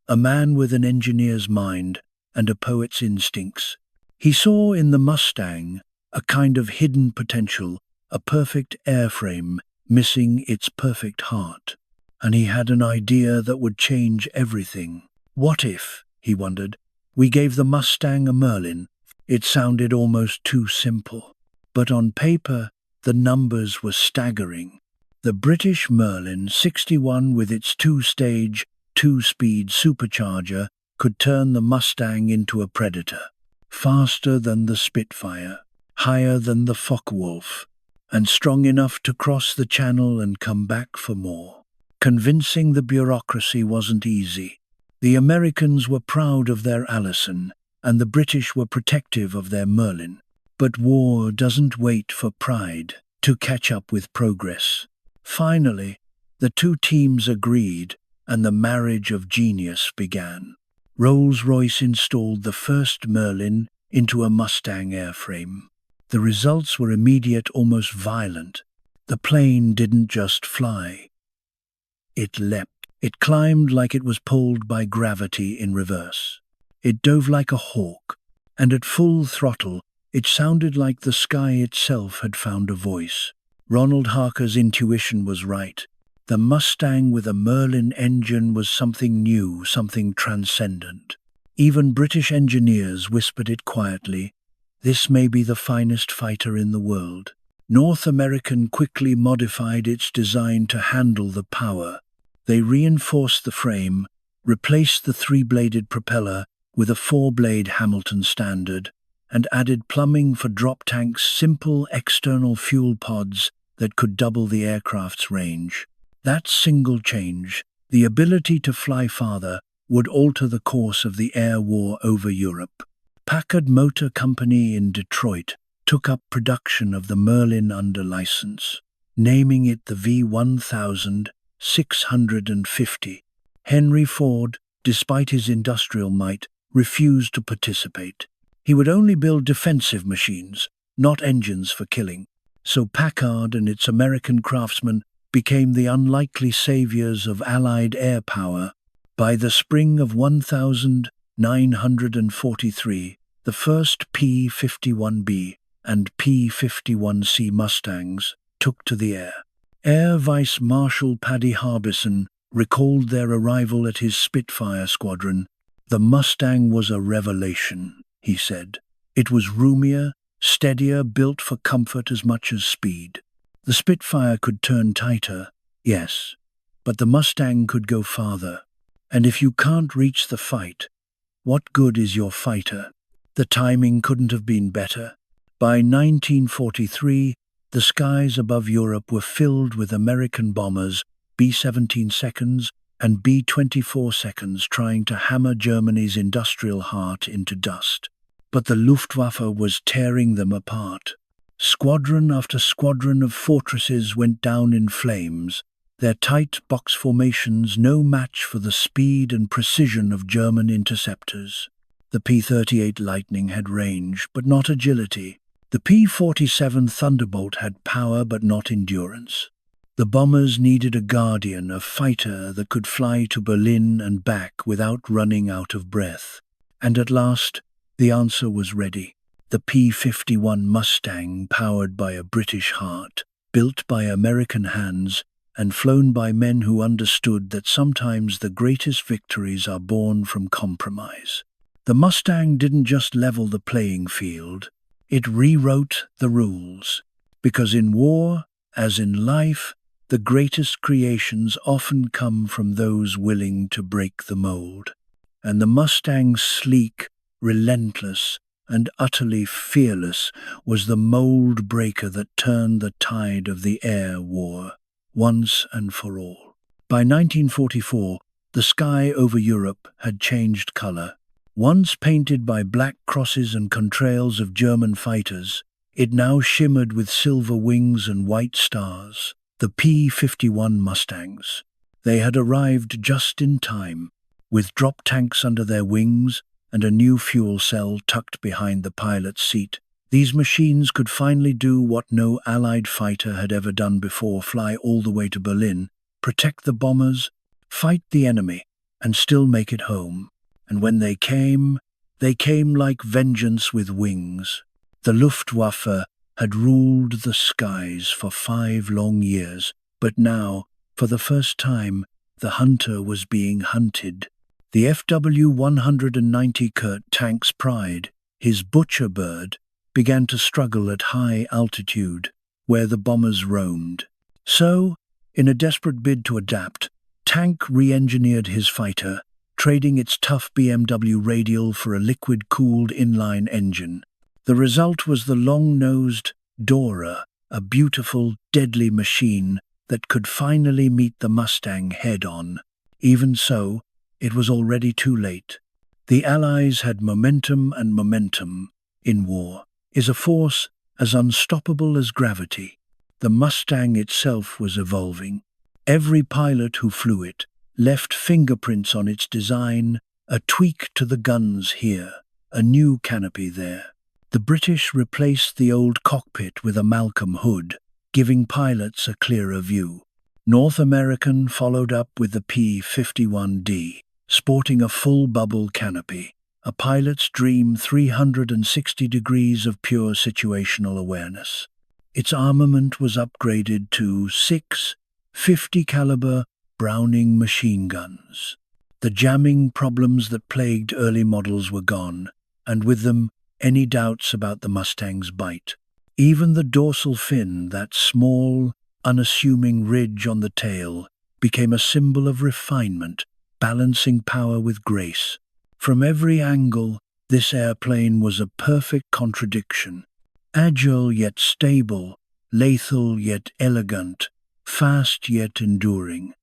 a man with an engineer's mind and a poet's instincts. He saw in the Mustang a kind of hidden potential, a perfect airframe missing its perfect heart. And he had an idea that would change everything. What if, he wondered, we gave the Mustang a Merlin? It sounded almost too simple. But on paper, the numbers were staggering. The British Merlin 61 with its two-stage, two-speed supercharger could turn the Mustang into a predator. Faster than the Spitfire, higher than the Focke-Wulf, and strong enough to cross the Channel and come back for more. Convincing the bureaucracy wasn't easy. The Americans were proud of their Allison, and the British were protective of their Merlin. But war doesn't wait for pride to catch up with progress. Finally, the two teams agreed, and the marriage of genius began. Rolls-Royce installed the first Merlin into a Mustang airframe. The results were immediate, almost violent. The plane didn't just fly. It leapt. It climbed like it was pulled by gravity in reverse. It dove like a hawk, and at full throttle, it sounded like the sky itself had found a voice. Ronald Harker's intuition was right. The Mustang with a Merlin engine was something new, something transcendent. Even British engineers whispered it quietly. This may be the finest fighter in the world. North American quickly modified its design to handle the power. They reinforced the frame, replaced the three-bladed propeller with a four-blade Hamilton standard, and added plumbing for drop tanks, simple external fuel pods that could double the aircraft's range. That single change, the ability to fly farther, would alter the course of the air war over Europe. Packard Motor Company in Detroit took up production of the Merlin under license, naming it the V1650. Henry Ford, despite his industrial might, refused to participate. He would only build defensive machines, not engines for killing. So Packard and its American craftsmen became the unlikely saviors of Allied air power. By the spring of 1943, the first P-51B and P-51C Mustangs took to the air. Air Vice Marshal Paddy Harbison recalled their arrival at his Spitfire squadron. "The Mustang was a revelation," he said. "It was roomier, steadier, built for comfort as much as speed. The Spitfire could turn tighter, yes, but the Mustang could go farther. And if you can't reach the fight, what good is your fighter?" The timing couldn't have been better. By 1943, the skies above Europe were filled with American bombers, B-17 seconds and B-24 seconds, trying to hammer Germany's industrial heart into dust. But the Luftwaffe was tearing them apart. Squadron after squadron of fortresses went down in flames, their tight box formations no match for the speed and precision of German interceptors. The P-38 Lightning had range, but not agility. The P-47 Thunderbolt had power, but not endurance. The bombers needed a guardian, a fighter that could fly to Berlin and back without running out of breath. And at last, the answer was ready. The P-51 Mustang, powered by a British heart, built by American hands, and flown by men who understood that sometimes the greatest victories are born from compromise. The Mustang didn't just level the playing field, it rewrote the rules. Because in war, as in life, the greatest creations often come from those willing to break the mold. And the Mustang's sleek, relentless, and utterly fearless was the mold breaker that turned the tide of the air war, once and for all. By 1944, the sky over Europe had changed color. Once painted by black crosses and contrails of German fighters, it now shimmered with silver wings and white stars. The P-51 Mustangs. They had arrived just in time, with drop tanks under their wings and a new fuel cell tucked behind the pilot's seat. These machines could finally do what no Allied fighter had ever done before: fly all the way to Berlin, protect the bombers, fight the enemy, and still make it home. And when they came like vengeance with wings. The Luftwaffe had ruled the skies for 5 long years, but now, for the first time, the hunter was being hunted. The FW-190 Kurt tank's pride, his butcher bird, began to struggle at high altitude, where the bombers roamed. So, in a desperate bid to adapt, Tank re-engineered his fighter, trading its tough BMW radial for a liquid-cooled inline engine. The result was the long-nosed Dora, a beautiful, deadly machine that could finally meet the Mustang head-on. Even so, it was already too late. The Allies had momentum in war. is a force as unstoppable as gravity. The Mustang itself was evolving. Every pilot who flew it left fingerprints on its design, a tweak to the guns here, a new canopy there. The British replaced the old cockpit with a Malcolm hood, giving pilots a clearer view. North American followed up with the P-51D, sporting a full bubble canopy, a pilot's dream 360 degrees of pure situational awareness. Its armament was upgraded to 6 50 caliber Browning machine guns. The jamming problems that plagued early models were gone, and with them, any doubts about the Mustang's bite. Even the dorsal fin, that small, unassuming ridge on the tail, became a symbol of refinement, balancing power with grace. From every angle, this airplane was a perfect contradiction. Agile yet stable, lethal yet elegant, fast yet enduring.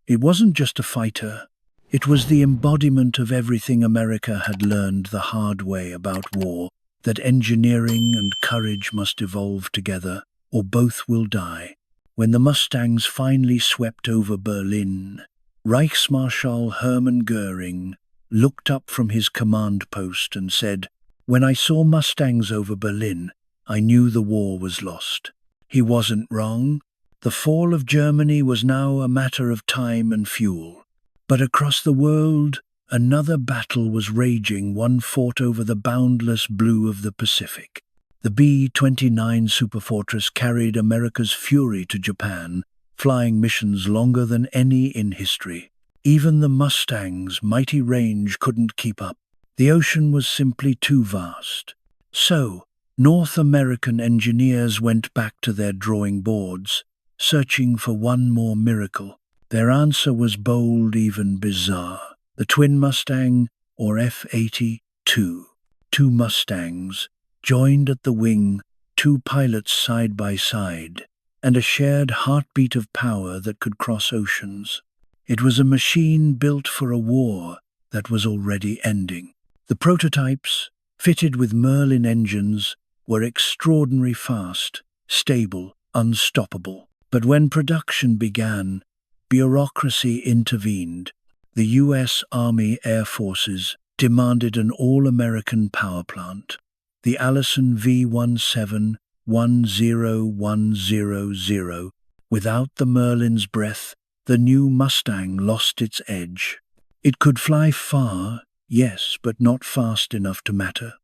It wasn't just a fighter. It was the embodiment of everything America had learned the hard way about war, that engineering and courage must evolve together, or both will die. When the Mustangs finally swept over Berlin, Reichsmarschall Hermann Goering looked up from his command post and said, "When I saw Mustangs over Berlin, I knew the war was lost." He wasn't wrong. The fall of Germany was now a matter of time and fuel. But across the world, another battle was raging, one fought over the boundless blue of the Pacific. The B-29 Superfortress carried America's fury to Japan, flying missions longer than any in history. Even the Mustang's mighty range couldn't keep up. The ocean was simply too vast. So, North American engineers went back to their drawing boards, searching for one more miracle. Their answer was bold, even bizarre. The twin Mustang, or F-82. Two Mustangs, joined at the wing, two pilots side by side, and a shared heartbeat of power that could cross oceans. It was a machine built for a war that was already ending. The prototypes, fitted with Merlin engines, were extraordinarily fast, stable, unstoppable. But when production began, bureaucracy intervened. The U.S. Army Air Forces demanded an all-American power plant. The Allison V-17-10100. Without the Merlin's breath, the new Mustang lost its edge. It could fly far, yes, but not fast enough to matter.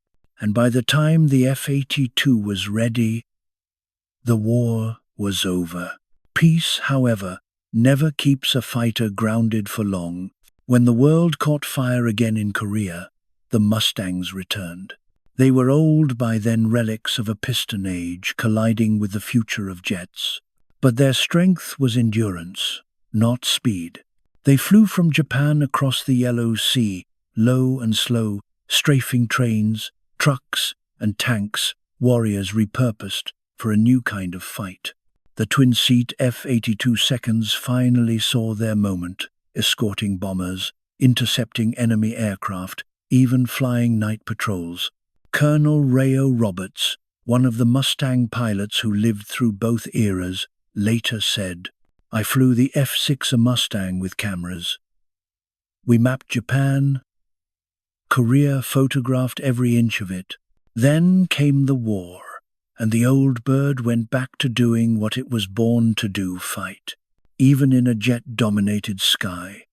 And by the time the F-82 was ready, the war was over. Peace, however, never keeps a fighter grounded for long. When the world caught fire again in Korea, the Mustangs returned. They were old by then, relics of a piston age, colliding with the future of jets. But their strength was endurance, not speed. They flew from Japan across the Yellow Sea, low and slow, strafing trains, trucks, and tanks, warriors repurposed for a new kind of fight. The twin-seat F-82 seconds finally saw their moment, escorting bombers, intercepting enemy aircraft, even flying night patrols. Colonel Rayo Roberts, one of the Mustang pilots who lived through both eras, later said, "I flew the F-6 Mustang with cameras. We mapped Japan, Korea, photographed every inch of it. Then came the war, and the old bird went back to doing what it was born to do, fight, even in a jet-dominated sky."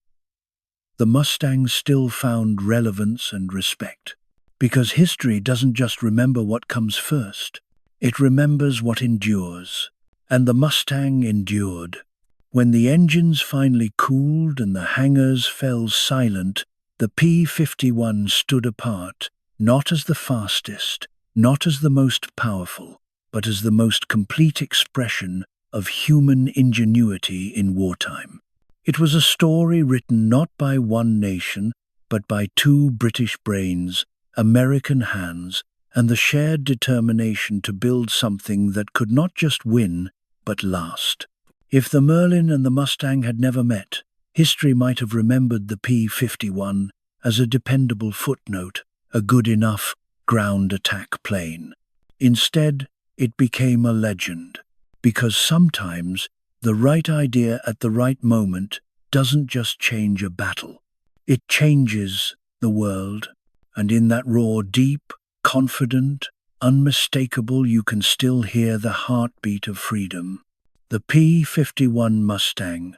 The Mustang still found relevance and respect, because history doesn't just remember what comes first, it remembers what endures. And the Mustang endured. When the engines finally cooled and the hangars fell silent, the P-51 stood apart, not as the fastest, not as the most powerful, but as the most complete expression of human ingenuity in wartime. It was a story written not by one nation, but by two British brains, American hands, and the shared determination to build something that could not just win, but last. If the Merlin and the Mustang had never met, history might have remembered the P-51 as a dependable footnote, a good enough ground attack plane. Instead, it became a legend. Because sometimes the right idea at the right moment doesn't just change a battle. It changes the world. And in that roar, deep, confident, unmistakable, you can still hear the heartbeat of freedom. The P-51 Mustang,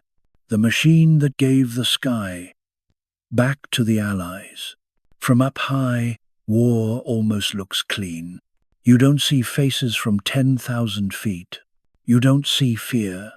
the machine that gave the sky back to the Allies. From up high, war almost looks clean. You don't see faces from 10,000 feet. You don't see fear.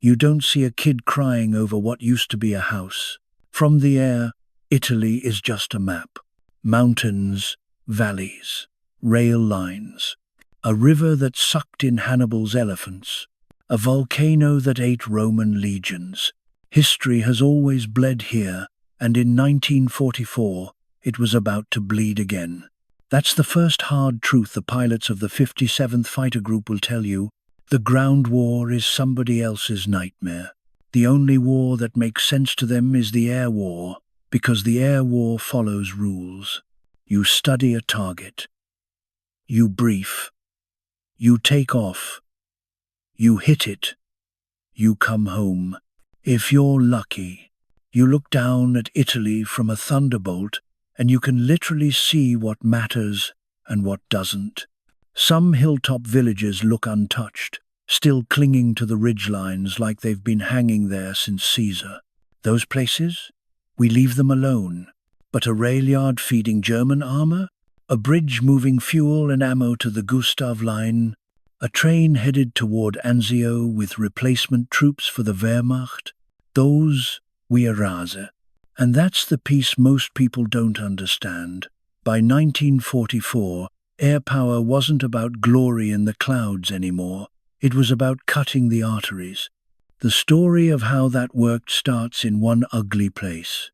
You don't see a kid crying over what used to be a house. From the air, Italy is just a map. Mountains, valleys, rail lines. A river that sucked in Hannibal's elephants. A volcano that ate Roman legions. History has always bled here, and in 1944, it was about to bleed again. That's the first hard truth the pilots of the 57th Fighter Group will tell you. The ground war is somebody else's nightmare. The only war that makes sense to them is the air war, because the air war follows rules. You study a target. You brief. You take off. You hit it. You come home. If you're lucky, you look down at Italy from a Thunderbolt and you can literally see what matters and what doesn't. Some hilltop villages look untouched, still clinging to the ridgelines like they've been hanging there since Caesar. Those places? We leave them alone. But a rail yard feeding German armor? A bridge moving fuel and ammo to the Gustav Line? A train headed toward Anzio with replacement troops for the Wehrmacht? Those we erase. And that's the piece most people don't understand. By 1944, air power wasn't about glory in the clouds anymore. It was about cutting the arteries. The story of how that worked starts in one ugly place.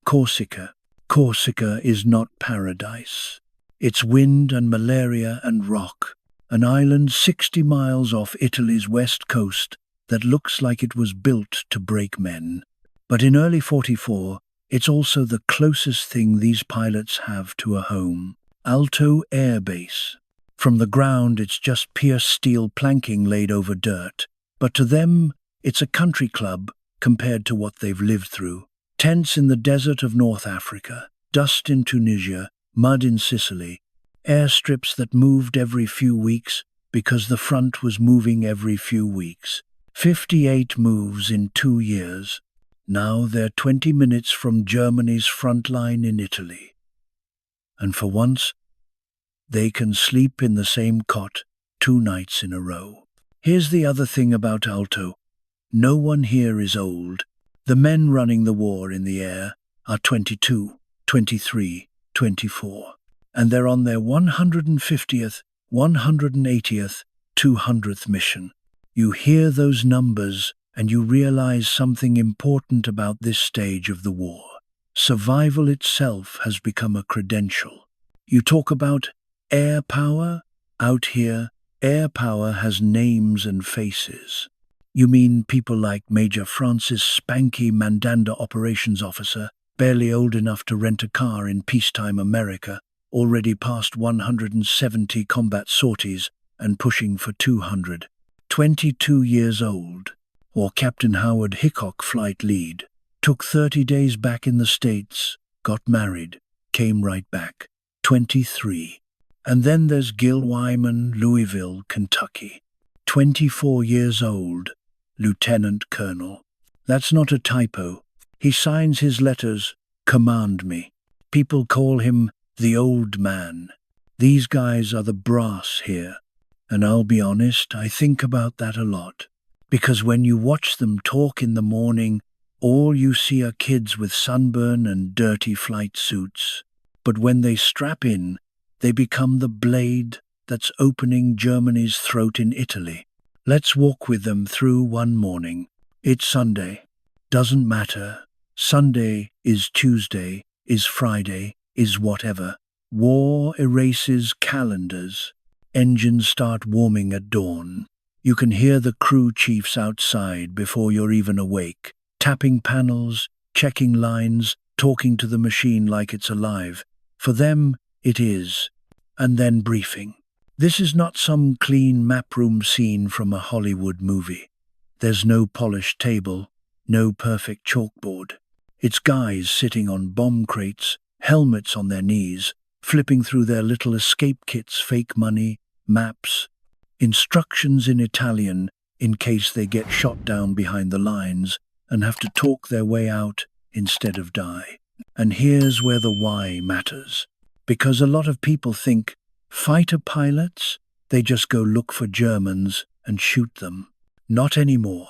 Corsica. Corsica is not paradise. It's wind and malaria and rock. An island 60 miles off Italy's west coast that looks like it was built to break men. But in early 44, it's also the closest thing these pilots have to a home. Alto Air Base. From the ground, it's just pierced steel planking laid over dirt. But to them, it's a country club compared to what they've lived through. Tents in the desert of North Africa, dust in Tunisia, mud in Sicily, airstrips that moved every few weeks because the front was moving every few weeks. 58 moves in 2 years. Now they're 20 minutes from Germany's front line in Italy. And for once, they can sleep in the same cot 2 nights in a row. Here's the other thing about Alto. No one here is old. The men running the war in the air are 22, 23, 24. And they're on their 150th, 180th, 200th mission. You hear those numbers and you realize something important about this stage of the war. Survival itself has become a credential. You talk about air power? Out here, air power has names and faces. You mean people like Major Francis Spanky Mandanda Operations Officer, barely old enough to rent a car in peacetime America, already past 170 combat sorties and pushing for 200. 22 years old. Or Captain Howard Hickok, flight lead. Took 30 days back in the States, got married, came right back. 23. And then there's Gil Wyman, Louisville, Kentucky. 24 years old, Lieutenant Colonel. That's not a typo. He signs his letters, "Command me." People call him the old man. These guys are the brass here. And I'll be honest, I think about that a lot. Because when you watch them talk in the morning, all you see are kids with sunburn and dirty flight suits. But when they strap in, they become the blade that's opening Germany's throat in Italy. Let's walk with them through one morning. It's Sunday. Doesn't matter. Sunday is Tuesday, is Friday, is whatever. War erases calendars. Engines start warming at dawn. You can hear the crew chiefs outside before you're even awake, tapping panels, checking lines, talking to the machine like it's alive. For them, it is. And then briefing. This is not some clean map-room scene from a Hollywood movie. There's no polished table, no perfect chalkboard. It's guys sitting on bomb crates, helmets on their knees, flipping through their little escape kits, fake money, maps, instructions in Italian in case they get shot down behind the lines and have to talk their way out instead of die. And here's where the why matters. Because a lot of people think fighter pilots, they just go look for Germans and shoot them. Not anymore.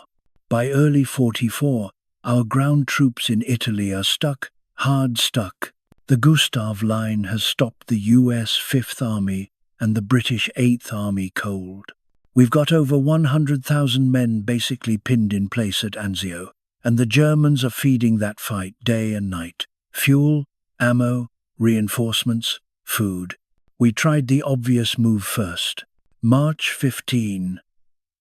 By early 44, our ground troops in Italy are stuck, hard stuck. The Gustav Line has stopped the US 5th Army and the British 8th Army cold. We've got over 100,000 men basically pinned in place at Anzio, and the Germans are feeding that fight day and night. Fuel, ammo, reinforcements, food. We tried the obvious move first. March 15.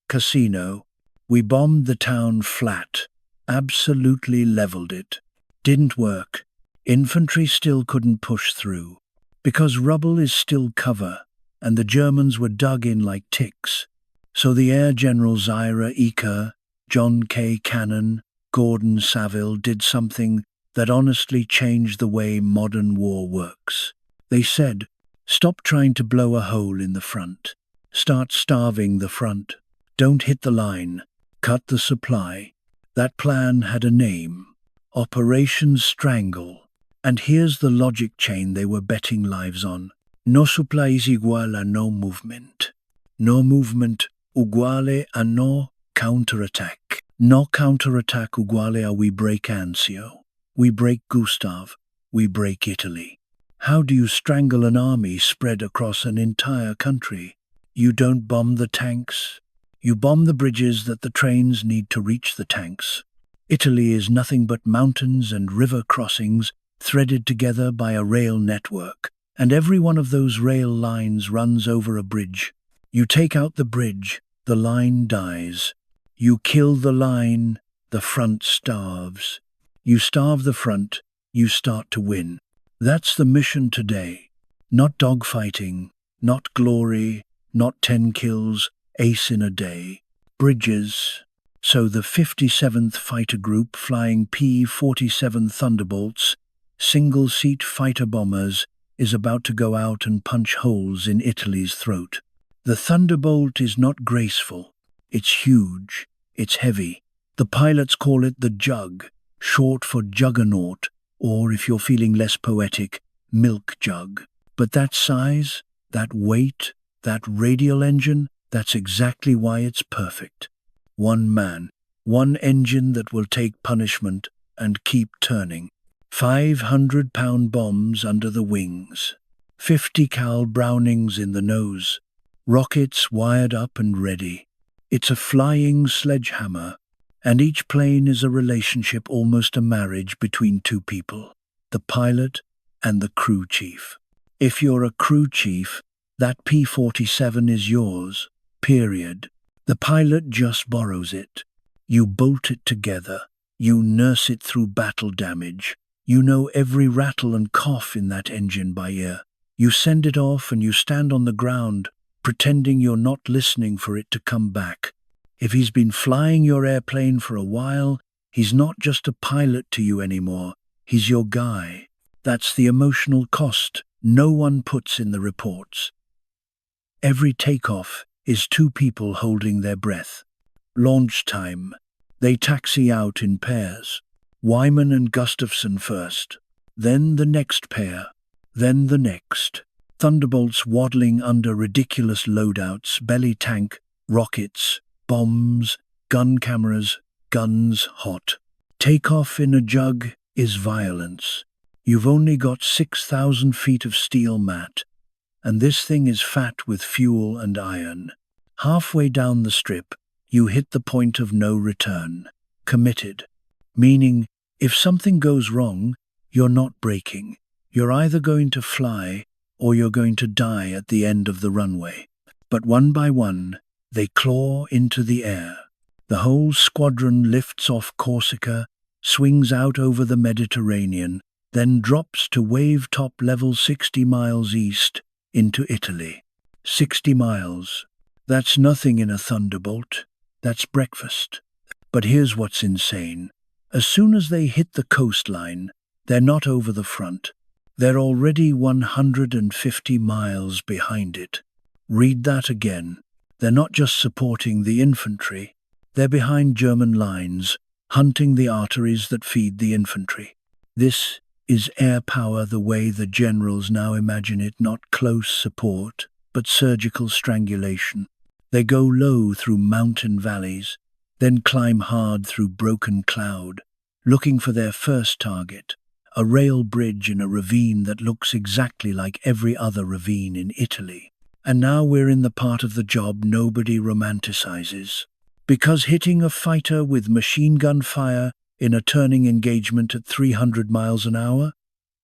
Casino. We bombed the town flat. Absolutely leveled it. Didn't work. Infantry still couldn't push through. Because rubble is still cover, and the Germans were dug in like ticks. So the Air Generals Ira Eker, John K. Cannon, Gordon Saville did something that honestly changed the way modern war works. They said, stop trying to blow a hole in the front. Start starving the front. Don't hit the line. Cut the supply. That plan had a name. Operation Strangle. And here's the logic chain they were betting lives on. No supply is igual a no movement. No movement uguale a no counterattack. No counterattack uguale a we break Anzio. We break Gustav. We break Italy. How do you strangle an army spread across an entire country? You don't bomb the tanks. You bomb the bridges that the trains need to reach the tanks. Italy is nothing but mountains and river crossings threaded together by a rail network, and every one of those rail lines runs over a bridge. You take out the bridge, the line dies. You kill the line, the front starves. You starve the front, you start to win. That's the mission today. Not dogfighting, not glory, not 10 kills, ace in a day. Bridges. So the 57th Fighter Group flying P-47 Thunderbolts, single-seat fighter bombers, is about to go out and punch holes in Italy's throat. The Thunderbolt is not graceful. It's huge. It's heavy. The pilots call it the Jug, short for Juggernaut, or if you're feeling less poetic, Milk Jug. But that size, that weight, that radial engine, that's exactly why it's perfect. One man, one engine that will take punishment and keep turning. 500-pound bombs under the wings. 50 cal Brownings in the nose. Rockets wired up and ready. It's a flying sledgehammer, and each plane is a relationship, almost a marriage between two people, the pilot and the crew chief. If you're a crew chief, that P-47 is yours, period. The pilot just borrows it. You bolt it together. You nurse it through battle damage. You know every rattle and cough in that engine by ear. You send it off and you stand on the ground, pretending you're not listening for it to come back. If he's been flying your airplane for a while, he's not just a pilot to you anymore. He's your guy. That's the emotional cost no one puts in the reports. Every takeoff is two people holding their breath. Launch time. They taxi out in pairs. Wyman and Gustafson first. Then the next pair. Then the next. Thunderbolts waddling under ridiculous loadouts, belly tank, rockets, bombs, gun cameras, guns hot. Takeoff in a Jug is violence. You've only got 6,000 feet of steel mat, and this thing is fat with fuel and iron. Halfway down the strip, you hit the point of no return. Committed. Meaning, if something goes wrong, you're not braking. You're either going to fly or you're going to die at the end of the runway. But one by one, they claw into the air. The whole squadron lifts off Corsica, swings out over the Mediterranean, then drops to wave-top level 60 miles east into Italy. 60 miles. That's nothing in a Thunderbolt. That's breakfast. But here's what's insane. As soon as they hit the coastline, they're not over the front. They're already 150 miles behind it. Read that again. They're not just supporting the infantry. They're behind German lines, hunting the arteries that feed the infantry. This is air power the way the generals now imagine it, not close support, but surgical strangulation. They go low through mountain valleys, then climb hard through broken cloud, looking for their first target, a rail bridge in a ravine that looks exactly like every other ravine in Italy. And now we're in the part of the job nobody romanticizes. Because hitting a fighter with machine gun fire in a turning engagement at 300 miles an hour?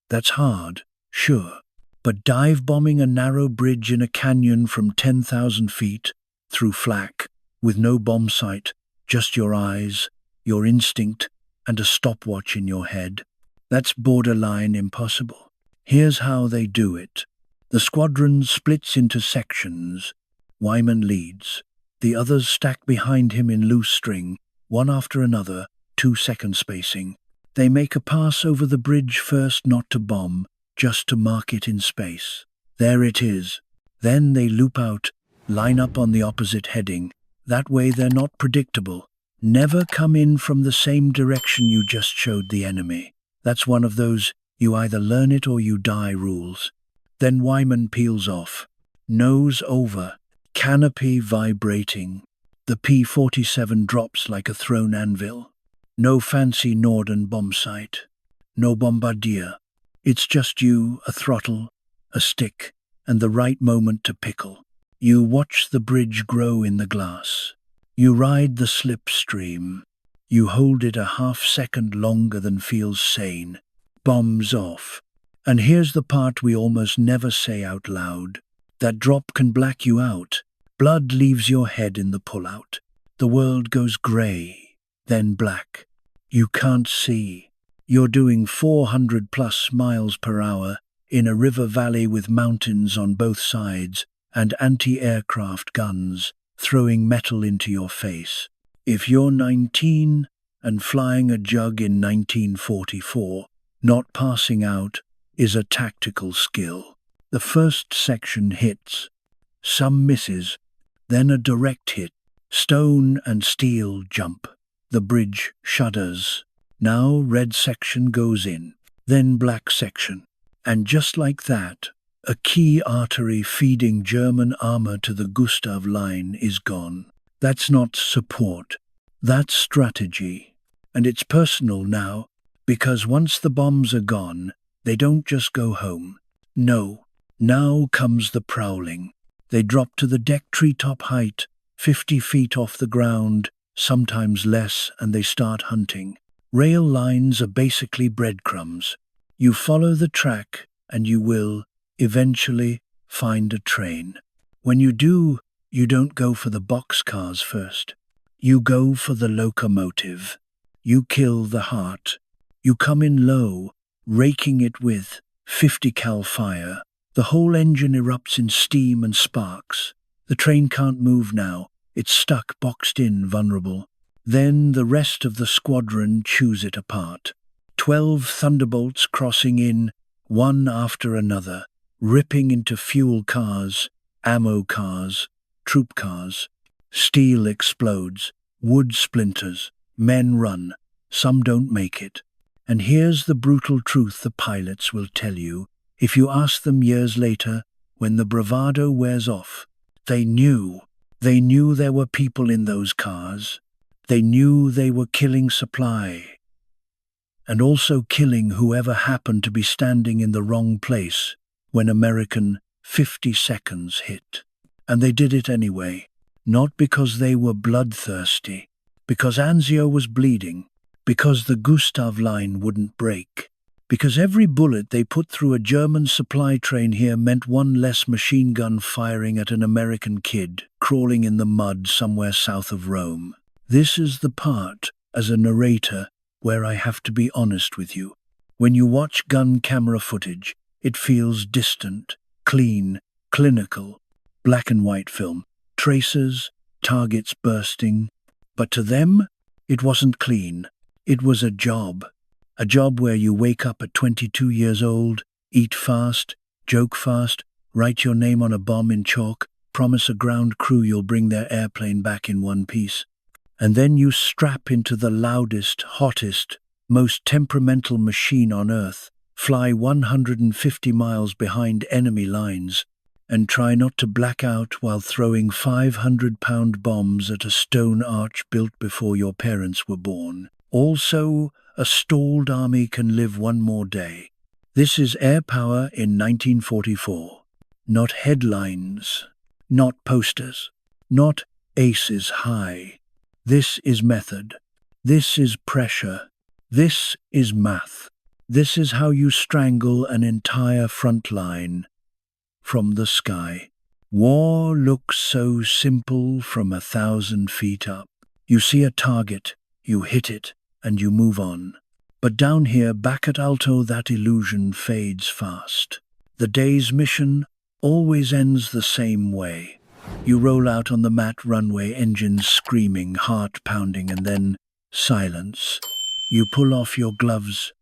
That's hard, sure. But dive bombing a narrow bridge in a canyon from 10,000 feet, through flak, with no bomb sight, just your eyes, your instinct, and a stopwatch in your head, that's borderline impossible. Here's how they do it. The squadron splits into sections. Wyman leads. The others stack behind him in loose string, one after another, 2-second spacing. They make a pass over the bridge first, not to bomb, just to mark it in space. There it is. Then they loop out, line up on the opposite heading. That way they're not predictable. Never come in from the same direction you just showed the enemy. That's one of those you either learn it or you die rules. Then Wyman peels off. Nose over, canopy vibrating. The P-47 drops like a thrown anvil. No fancy Norden bomb sight. No bombardier. It's just you, a throttle, a stick, and the right moment to pickle. You watch the bridge grow in the glass. You ride the slipstream. You hold it a half-second longer than feels sane. Bombs off. And here's the part we almost never say out loud. That drop can black you out. Blood leaves your head in the pullout. The world goes grey, then black. You can't see. You're doing 400+ miles per hour in a river valley with mountains on both sides and anti-aircraft guns throwing metal into your face. If you're 19 and flying a jug in 1944, not passing out is a tactical skill. The first section hits, some misses, then a direct hit. Stone and steel jump. The bridge shudders. Now red section goes in, then black section. And just like that, a key artery feeding German armor to the Gustav line is gone. That's not support. That's strategy. And it's personal now, because once the bombs are gone, they don't just go home. No, now comes the prowling. They drop to the deck treetop height, 50 feet off the ground, sometimes less, and they start hunting. Rail lines are basically breadcrumbs. You follow the track, and you will, eventually, find a train. When you do, you don't go for the boxcars first. You go for the locomotive. You kill the heart. You come in low, raking it with 50 cal fire. The whole engine erupts in steam and sparks. The train can't move now. It's stuck, boxed in, vulnerable. Then the rest of the squadron chews it apart. 12 Thunderbolts crossing in, one after another, ripping into fuel cars, ammo cars, troop cars. Steel explodes, wood splinters, men run. Some don't make it. And here's the brutal truth the pilots will tell you. If you ask them years later, when the bravado wears off, they knew there were people in those cars. They knew they were killing supply. And also killing whoever happened to be standing in the wrong place when American 50 seconds hit. And they did it anyway, not because they were bloodthirsty, because Anzio was bleeding, because the Gustav line wouldn't break, because every bullet they put through a German supply train here meant one less machine gun firing at an American kid crawling in the mud somewhere south of Rome. This is the part, as a narrator, where I have to be honest with you. When you watch gun camera footage, it feels distant, clean, clinical. black and white film. Tracers, targets bursting. But to them, it wasn't clean. It was a job. A job where you wake up at 22 years old, eat fast, joke fast, write your name on a bomb in chalk, promise a ground crew you'll bring their airplane back in one piece. And then you strap into the loudest, hottest, most temperamental machine on Earth, fly 150 miles behind enemy lines, and try not to black out while throwing 500-pound bombs at a stone arch built before your parents were born. Also, a stalled army can live one more day. This is air power in 1944. Not headlines, not posters, not aces high. This is method. This is pressure. This is math. This is how you strangle an entire front line from the sky. War looks so simple from 1,000 feet up. You see a target, you hit it, and you move on. But down here, back at Alto, that illusion fades fast. The day's mission always ends the same way. You roll out on the mat runway, engines screaming, heart pounding, and then silence. You pull off your gloves,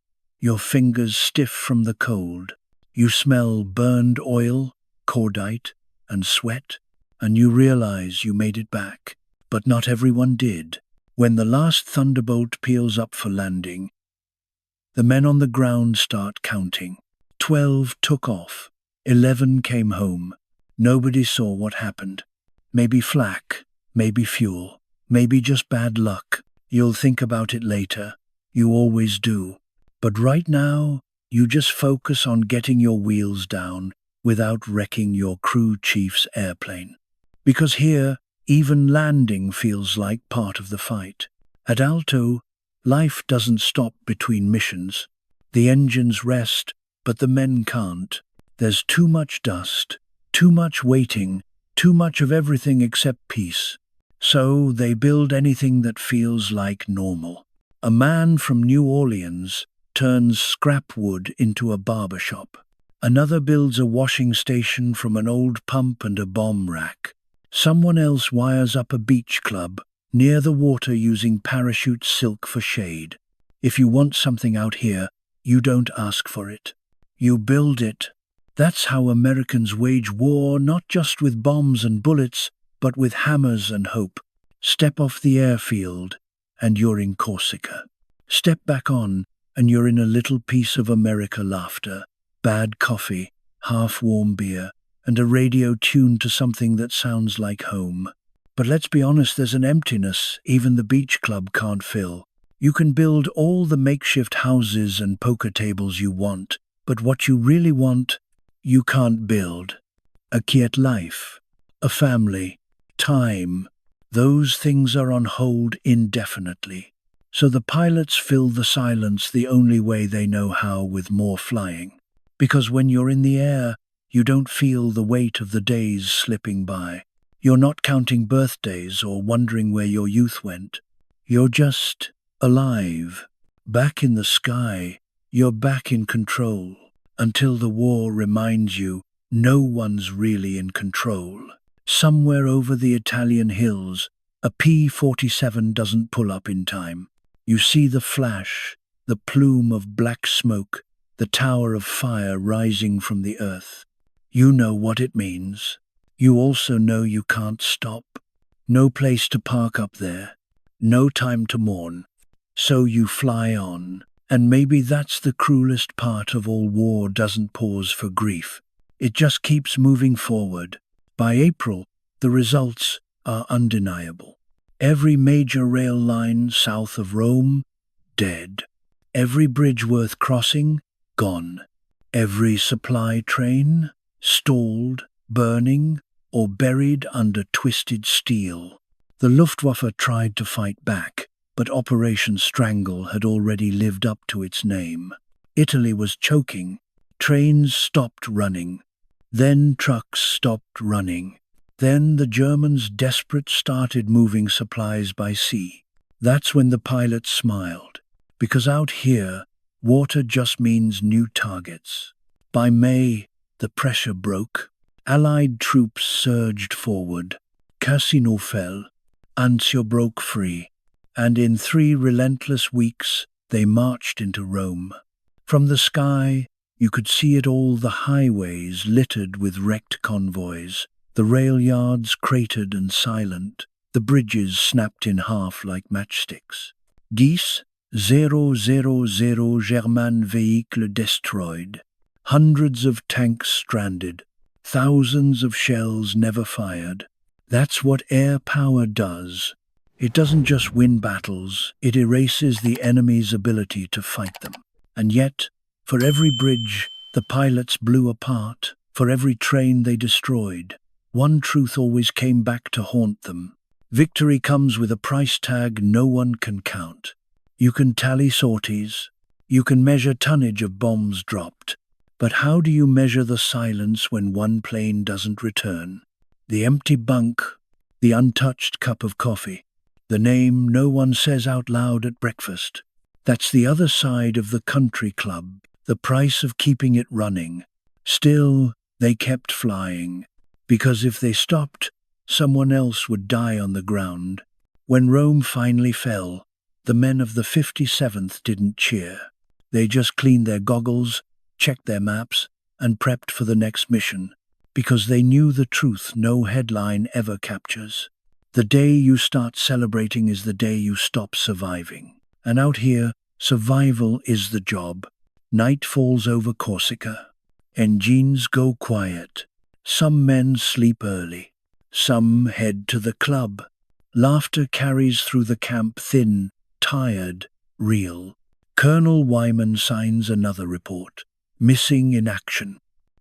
your fingers stiff from the cold. You smell burned oil, cordite, and sweat, and you realize you made it back. But not everyone did. When the last Thunderbolt peels up for landing, the men on the ground start counting. 12 took off. 11 came home. Nobody saw what happened. Maybe flak, maybe fuel, maybe just bad luck. You'll think about it later. You always do. But right now, you just focus on getting your wheels down without wrecking your crew chief's airplane. Because here, even landing feels like part of the fight. At Alto, life doesn't stop between missions. The engines rest, but the men can't. There's too much dust, too much waiting, too much of everything except peace. So they build anything that feels like normal. A man from New Orleans turns scrap wood into a barber shop. Another builds a washing station from an old pump and a bomb rack. Someone else wires up a beach club near the water using parachute silk for shade. If you want something out here, you don't ask for it. You build it. That's how Americans wage war, not just with bombs and bullets, but with hammers and hope. Step off the airfield, and you're in Corsica. Step back on, and you're in a little piece of America laughter, bad coffee, half-warm beer, and a radio tuned to something that sounds like home. But let's be honest, there's an emptiness even the beach club can't fill. You can build all the makeshift houses and poker tables you want, but what you really want, you can't build. A quiet life, a family, time. Those things are on hold indefinitely. So the pilots fill the silence the only way they know how, with more flying. Because when you're in the air, you don't feel the weight of the days slipping by. You're not counting birthdays or wondering where your youth went. You're just alive. Back in the sky, you're back in control. Until the war reminds you, no one's really in control. Somewhere over the Italian hills, a P-47 doesn't pull up in time. You see the flash, the plume of black smoke, the tower of fire rising from the earth. You know what it means. You also know you can't stop. No place to park up there. No time to mourn. So you fly on. And maybe that's the cruelest part of all. War doesn't pause for grief. It just keeps moving forward. By April, the results are undeniable. Every major rail line south of Rome, dead. Every bridge worth crossing, gone. Every supply train, stalled, burning, or buried under twisted steel. The Luftwaffe tried to fight back, but Operation Strangle had already lived up to its name. Italy was choking. Trains stopped running. Then trucks stopped running. Then the Germans, desperate, started moving supplies by sea. That's when the pilots smiled, because out here, water just means new targets. By May, the pressure broke. Allied troops surged forward. Casino fell. Anzio broke free. And in 3 relentless weeks, they marched into Rome. From the sky, you could see it all, the highways littered with wrecked convoys, the rail yards cratered and silent, the bridges snapped in half like matchsticks. 10,000 German vehicles destroyed, hundreds of tanks stranded, thousands of shells never fired. That's what air power does. It doesn't just win battles, it erases the enemy's ability to fight them. And yet, for every bridge the pilots blew apart, for every train they destroyed, one truth always came back to haunt them. Victory comes with a price tag no one can count. You can tally sorties, you can measure tonnage of bombs dropped, but how do you measure the silence when one plane doesn't return? The empty bunk, the untouched cup of coffee, the name no one says out loud at breakfast. That's the other side of the country club, the price of keeping it running. Still, they kept flying, because if they stopped, someone else would die on the ground. When Rome finally fell, the men of the 57th didn't cheer. They just cleaned their goggles, checked their maps, and prepped for the next mission, because they knew the truth no headline ever captures. The day you start celebrating is the day you stop surviving. And out here, survival is the job. Night falls over Corsica. Engines go quiet. Some men sleep early. Some head to the club. Laughter carries through the camp, thin, tired, real. Colonel Wyman signs another report. Missing in action.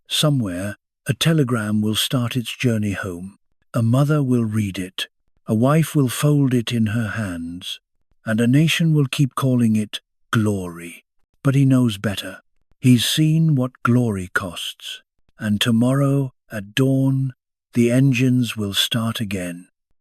Somewhere, a telegram will start its journey home. A mother will read it. A wife will fold it in her hands. And a nation will keep calling it glory. But he knows better. He's seen what glory costs. And tomorrow, at dawn, the engines will start again.